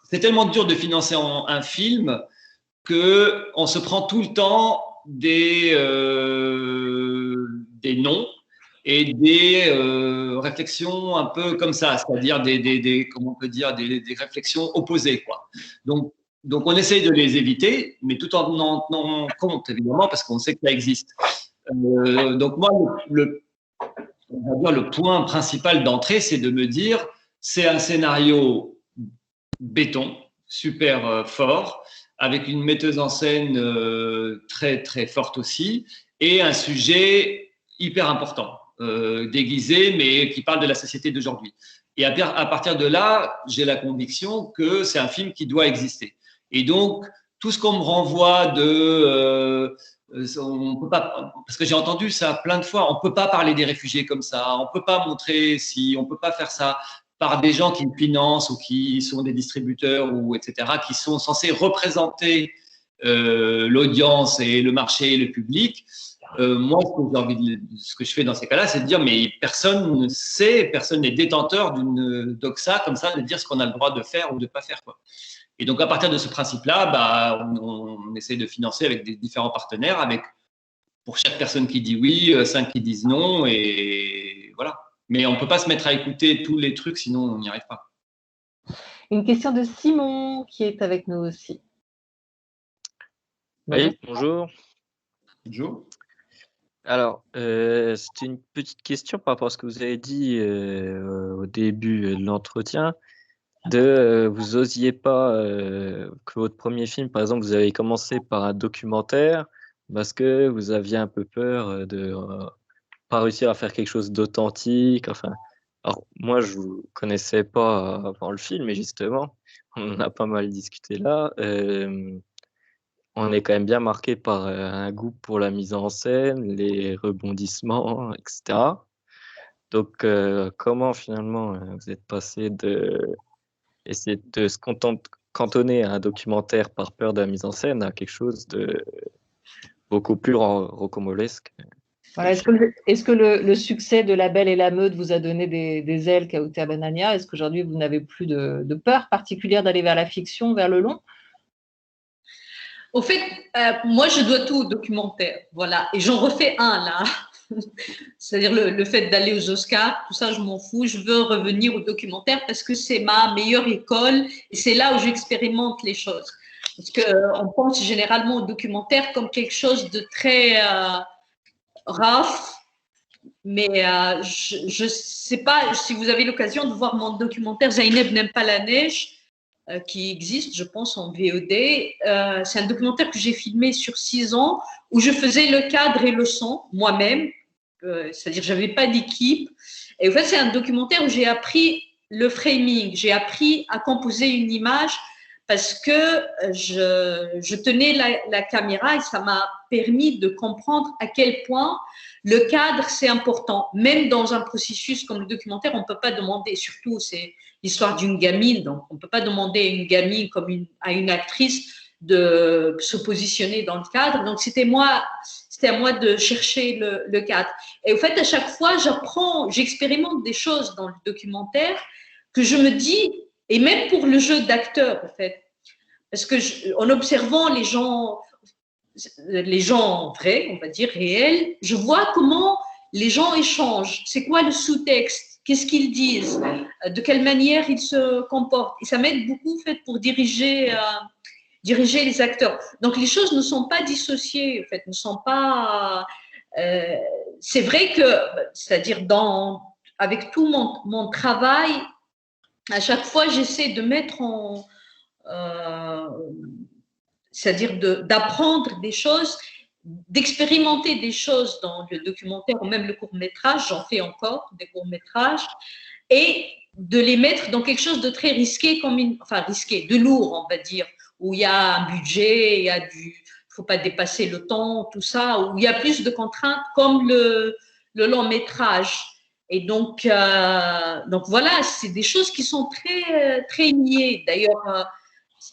c'est tellement dur de financer un film qu'on se prend tout le temps des noms et des réflexions un peu comme ça, c'est-à-dire comment on peut dire, des réflexions opposées, quoi. Donc, on essaye de les éviter, mais tout en en tenant compte, évidemment, parce qu'on sait que ça existe. Donc moi, on va dire le point principal d'entrée, c'est de me dire, c'est un scénario béton, super fort, avec une metteuse en scène très, très forte aussi, et un sujet hyper important, déguisé, mais qui parle de la société d'aujourd'hui. Et à partir de là, j'ai la conviction que c'est un film qui doit exister. Et donc, tout ce qu'on me renvoie on peut pas, parce que j'ai entendu ça plein de fois, on ne peut pas parler des réfugiés comme ça, on ne peut pas montrer on ne peut pas faire ça par des gens qui financent ou qui sont des distributeurs, ou etc., qui sont censés représenter l'audience et le marché et le public. Moi, ce que je fais dans ces cas-là, c'est de dire, mais personne ne sait, personne n'est détenteur d'une doxa comme ça, de dire ce qu'on a le droit de faire ou de ne pas faire, quoi. Et donc, à partir de ce principe-là, on essaie de financer avec des différents partenaires, avec, pour chaque personne qui dit oui, 5 qui disent non, et voilà. Mais on ne peut pas se mettre à écouter tous les trucs, sinon on n'y arrive pas. Une question de Simon, qui est avec nous aussi. Oui, bonjour. Bonjour. Alors, c'était une petite question par rapport à ce que vous avez dit au début de l'entretien. Vous n'osiez pas que votre premier film, par exemple, vous avez commencé par un documentaire parce que vous aviez un peu peur de pas réussir à faire quelque chose d'authentique. Enfin, alors moi, je vous connaissais pas avant le film, mais justement, on en a pas mal discuté là. On est quand même bien marqué par un goût pour la mise en scène, les rebondissements, etc. Donc, comment finalement vous êtes passé essayer de se cantonner à un documentaire par peur de la mise en scène à quelque chose de beaucoup plus rocambolesque? Voilà, est-ce que le succès de La Belle et la Meute vous a donné des ailes, Kauter Benania? Est-ce qu'aujourd'hui, vous n'avez plus de peur particulière d'aller vers la fiction, vers le long? Au fait, moi, je dois tout au documentaire. Voilà. Et j'en refais un, là. C'est-à-dire le fait d'aller aux Oscars, tout ça, je m'en fous. Je veux revenir au documentaire parce que c'est ma meilleure école et c'est là où j'expérimente les choses. Parce qu'on pense généralement au documentaire comme quelque chose de très rough, mais je ne sais pas si vous avez l'occasion de voir mon documentaire Zainab n'aime pas la neige, qui existe, je pense, en VOD. C'est un documentaire que j'ai filmé sur 6 ans où je faisais le cadre et le son moi-même, c'est-à-dire je n'avais pas d'équipe. Et en fait, c'est un documentaire où j'ai appris le framing, j'ai appris à composer une image parce que je tenais la caméra et ça m'a permis de comprendre à quel point le cadre, c'est important. Même dans un processus comme le documentaire, on ne peut pas demander, surtout c'est l'histoire d'une gamine, donc on ne peut pas demander à une gamine comme à une actrice de se positionner dans le cadre. Donc c'était à moi de chercher le cadre. Et au fait, à chaque fois, j'expérimente des choses dans le documentaire que je me dis, et même pour le jeu d'acteur, en fait, parce que en observant les gens vrais, on va dire réels, je vois comment les gens échangent. C'est quoi le sous-texte? Qu'est-ce qu'ils disent? De quelle manière ils se comportent? Et ça m'aide beaucoup, en fait, pour diriger les acteurs. Donc, les choses ne sont pas dissociées, en fait, ne sont pas. C'est vrai que, c'est-à-dire avec tout mon travail, à chaque fois, j'essaie de mettre c'est-à-dire d'apprendre des choses, d'expérimenter des choses dans le documentaire ou même le court-métrage, j'en fais encore des courts-métrages, et de les mettre dans quelque chose de très risqué, risqué, de lourd, on va dire, où il y a un budget, il ne faut pas dépasser le temps, tout ça, où il y a plus de contraintes comme le long-métrage. Et donc voilà, c'est des choses qui sont très, très liées. D'ailleurs,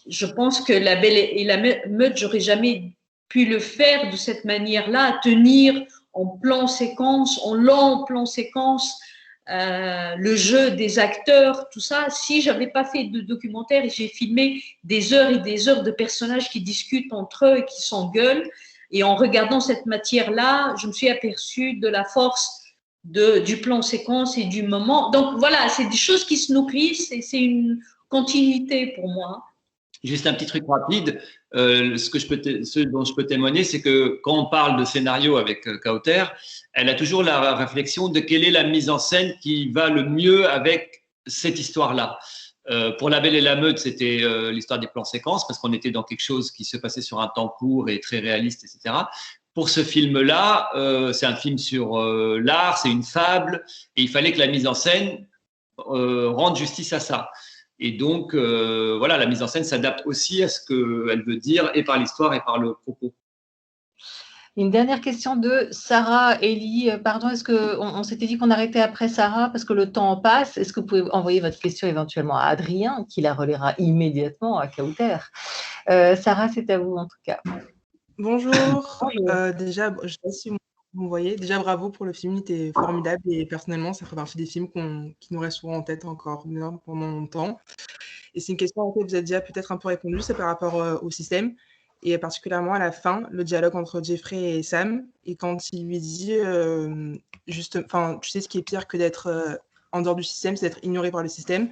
je pense que La Belle et la Meute, j'aurais jamais pu le faire de cette manière-là, tenir en plan séquence, en long plan séquence, le jeu des acteurs, tout ça. Si j'avais pas fait de documentaire et j'ai filmé des heures et des heures de personnages qui discutent entre eux et qui s'engueulent, et en regardant cette matière-là, je me suis aperçue de la force du plan séquence et du moment. Donc voilà, c'est des choses qui se nourrissent et c'est une continuité pour moi. Juste un petit truc rapide, ce dont je peux témoigner, c'est que quand on parle de scénario avec Kauter, elle a toujours la réflexion de quelle est la mise en scène qui va le mieux avec cette histoire-là. Pour La Belle et la Meute, c'était l'histoire des plans séquences, parce qu'on était dans quelque chose qui se passait sur un temps court et très réaliste, etc. Pour ce film-là, c'est un film sur l'art, c'est une fable, et il fallait que la mise en scène rende justice à ça. Et donc, voilà, la mise en scène s'adapte aussi à ce qu'elle veut dire, et par l'histoire et par le propos. Une dernière question de Sarah Elie. Pardon, est-ce qu'on s'était dit qu'on arrêtait après Sarah parce que le temps passe? Est-ce que vous pouvez envoyer votre question éventuellement à Adrien, qui la relaiera immédiatement à Kauter? Sarah, c'est à vous en tout cas. Bonjour. Déjà, je ne sais pas si vous voyez. Déjà, bravo pour le film, il était formidable et personnellement, ça fait partie des films qui nous restent souvent en tête encore pendant longtemps. Et c'est une question à laquelle vous avez déjà peut-être un peu répondu, c'est par rapport au système et particulièrement à la fin, le dialogue entre Jeffrey et Sam. Et quand il lui dit, tu sais, ce qui est pire que d'être en dehors du système, c'est d'être ignoré par le système.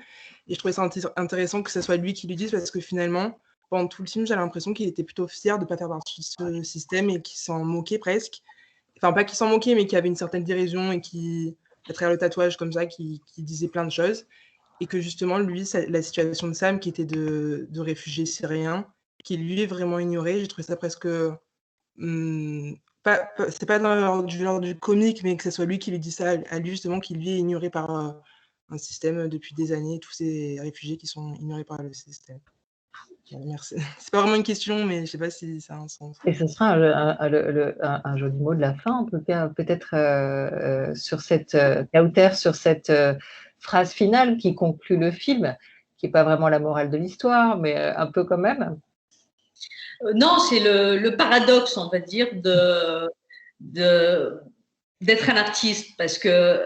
Et je trouvais ça intéressant que ce soit lui qui lui dise parce que finalement, pendant tout le film, j'ai l'impression qu'il était plutôt fier de ne pas faire partie de ce système et qu'il s'en moquait presque. Enfin, pas qu'il s'en moquait, mais qu'il y avait une certaine dérision et qui, à travers le tatouage comme ça, qui disait plein de choses. Et que justement, lui, la situation de Sam, qui était de réfugié syrien, qui lui est vraiment ignoré, j'ai trouvé ça presque... c'est pas dans l'ordre du comique, mais que ce soit lui qui lui dit ça à lui, justement, qui lui est ignoré par un système depuis des années, tous ces réfugiés qui sont ignorés par le système. Merci. C'est pas vraiment une question, mais je sais pas si ça a un sens. Et ce sera un joli mot de la fin, en tout cas, peut-être sur cette Kauter, sur cette phrase finale qui conclut le film, qui n'est pas vraiment la morale de l'histoire, mais un peu quand même. Non, c'est le paradoxe, on va dire, d'être un artiste, parce que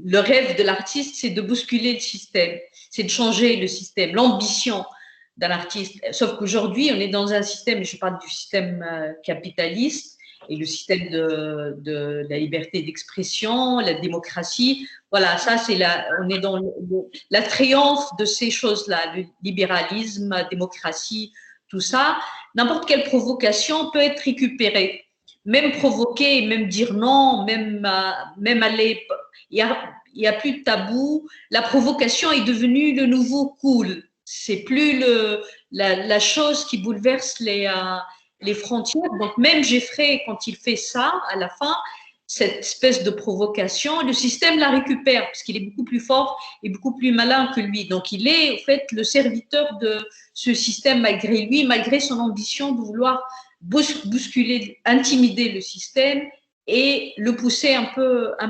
le rêve de l'artiste, c'est de bousculer le système, c'est de changer le système, l'ambition d'un artiste. Sauf qu'aujourd'hui, on est dans un système, je parle du système capitaliste et le système de la liberté d'expression, la démocratie. Voilà, ça, on est dans la triomphe de ces choses-là, le libéralisme, la démocratie, tout ça. N'importe quelle provocation peut être récupérée. Même provoquer, même dire non, même aller. Il y a plus de tabou. La provocation est devenue le nouveau cool. C'est plus la chose qui bouleverse les frontières. Donc même Jeffrey, quand il fait ça, à la fin, cette espèce de provocation, le système la récupère parce qu'il est beaucoup plus fort et beaucoup plus malin que lui. Donc il est en fait le serviteur de ce système malgré lui, malgré son ambition de vouloir bousculer, intimider le système et le pousser un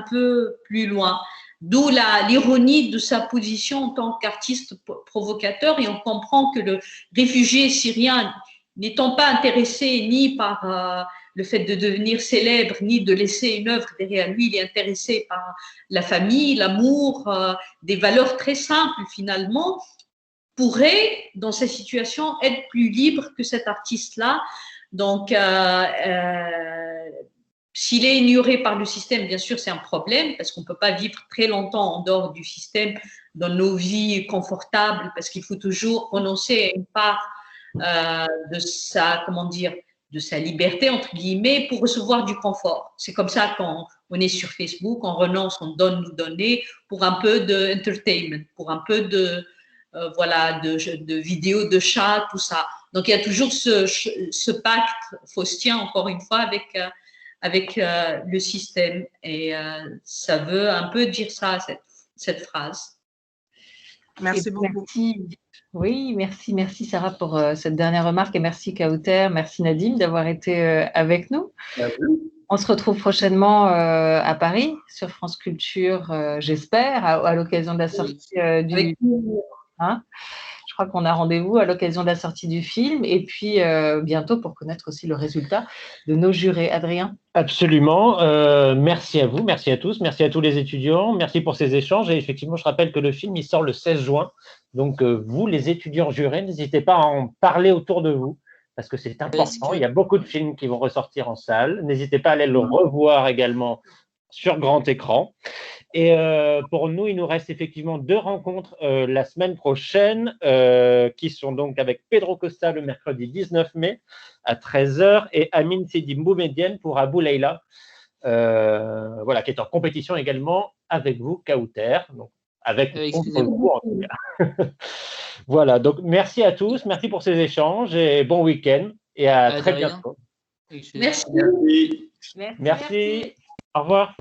peu plus loin. D'où l'ironie de sa position en tant qu'artiste provocateur, et on comprend que le réfugié syrien, n'étant pas intéressé ni par le fait de devenir célèbre, ni de laisser une œuvre derrière lui, il est intéressé par la famille, l'amour, des valeurs très simples finalement. pourrait, dans cette situation, être plus libre que cet artiste-là. Donc, s'il est ignoré par le système, bien sûr, c'est un problème parce qu'on ne peut pas vivre très longtemps en dehors du système dans nos vies confortables parce qu'il faut toujours renoncer à une part de sa, comment dire, de sa liberté, entre guillemets, pour recevoir du confort. C'est comme ça quand on est sur Facebook, on renonce, on donne nos données pour un peu d'entertainment, pour un peu voilà, de vidéos de chats, tout ça. Donc, il y a toujours ce pacte faustien, encore une fois, avec le système. Et ça veut un peu dire ça, cette phrase. Merci beaucoup. Merci. Oui, merci Sarah pour cette dernière remarque et merci Kauter, merci Nadim d'avoir été avec nous. On se retrouve prochainement à Paris sur France Culture, j'espère, à l'occasion de la sortie du... Hein, je crois qu'on a rendez-vous à l'occasion de la sortie du film et puis bientôt pour connaître aussi le résultat de nos jurés. Adrien? Absolument. Merci à vous, merci à tous, merci à tous les étudiants, merci pour ces échanges. Et effectivement, je rappelle que le film il sort le 16 juin. Donc, vous, les étudiants jurés, n'hésitez pas à en parler autour de vous parce que c'est important. Il y a beaucoup de films qui vont ressortir en salle. N'hésitez pas à aller le revoir également sur grand écran. Et pour nous, il nous reste effectivement 2 rencontres la semaine prochaine qui sont donc avec Pedro Costa le mercredi 19 mai à 13h et Amine Sidi Boumedienne pour Abou Leila, voilà, qui est en compétition également avec vous, Kauter, donc avec vous en tout cas. Voilà, donc merci à tous, merci pour ces échanges et bon week-end et à très bientôt. Merci. Merci. Au revoir.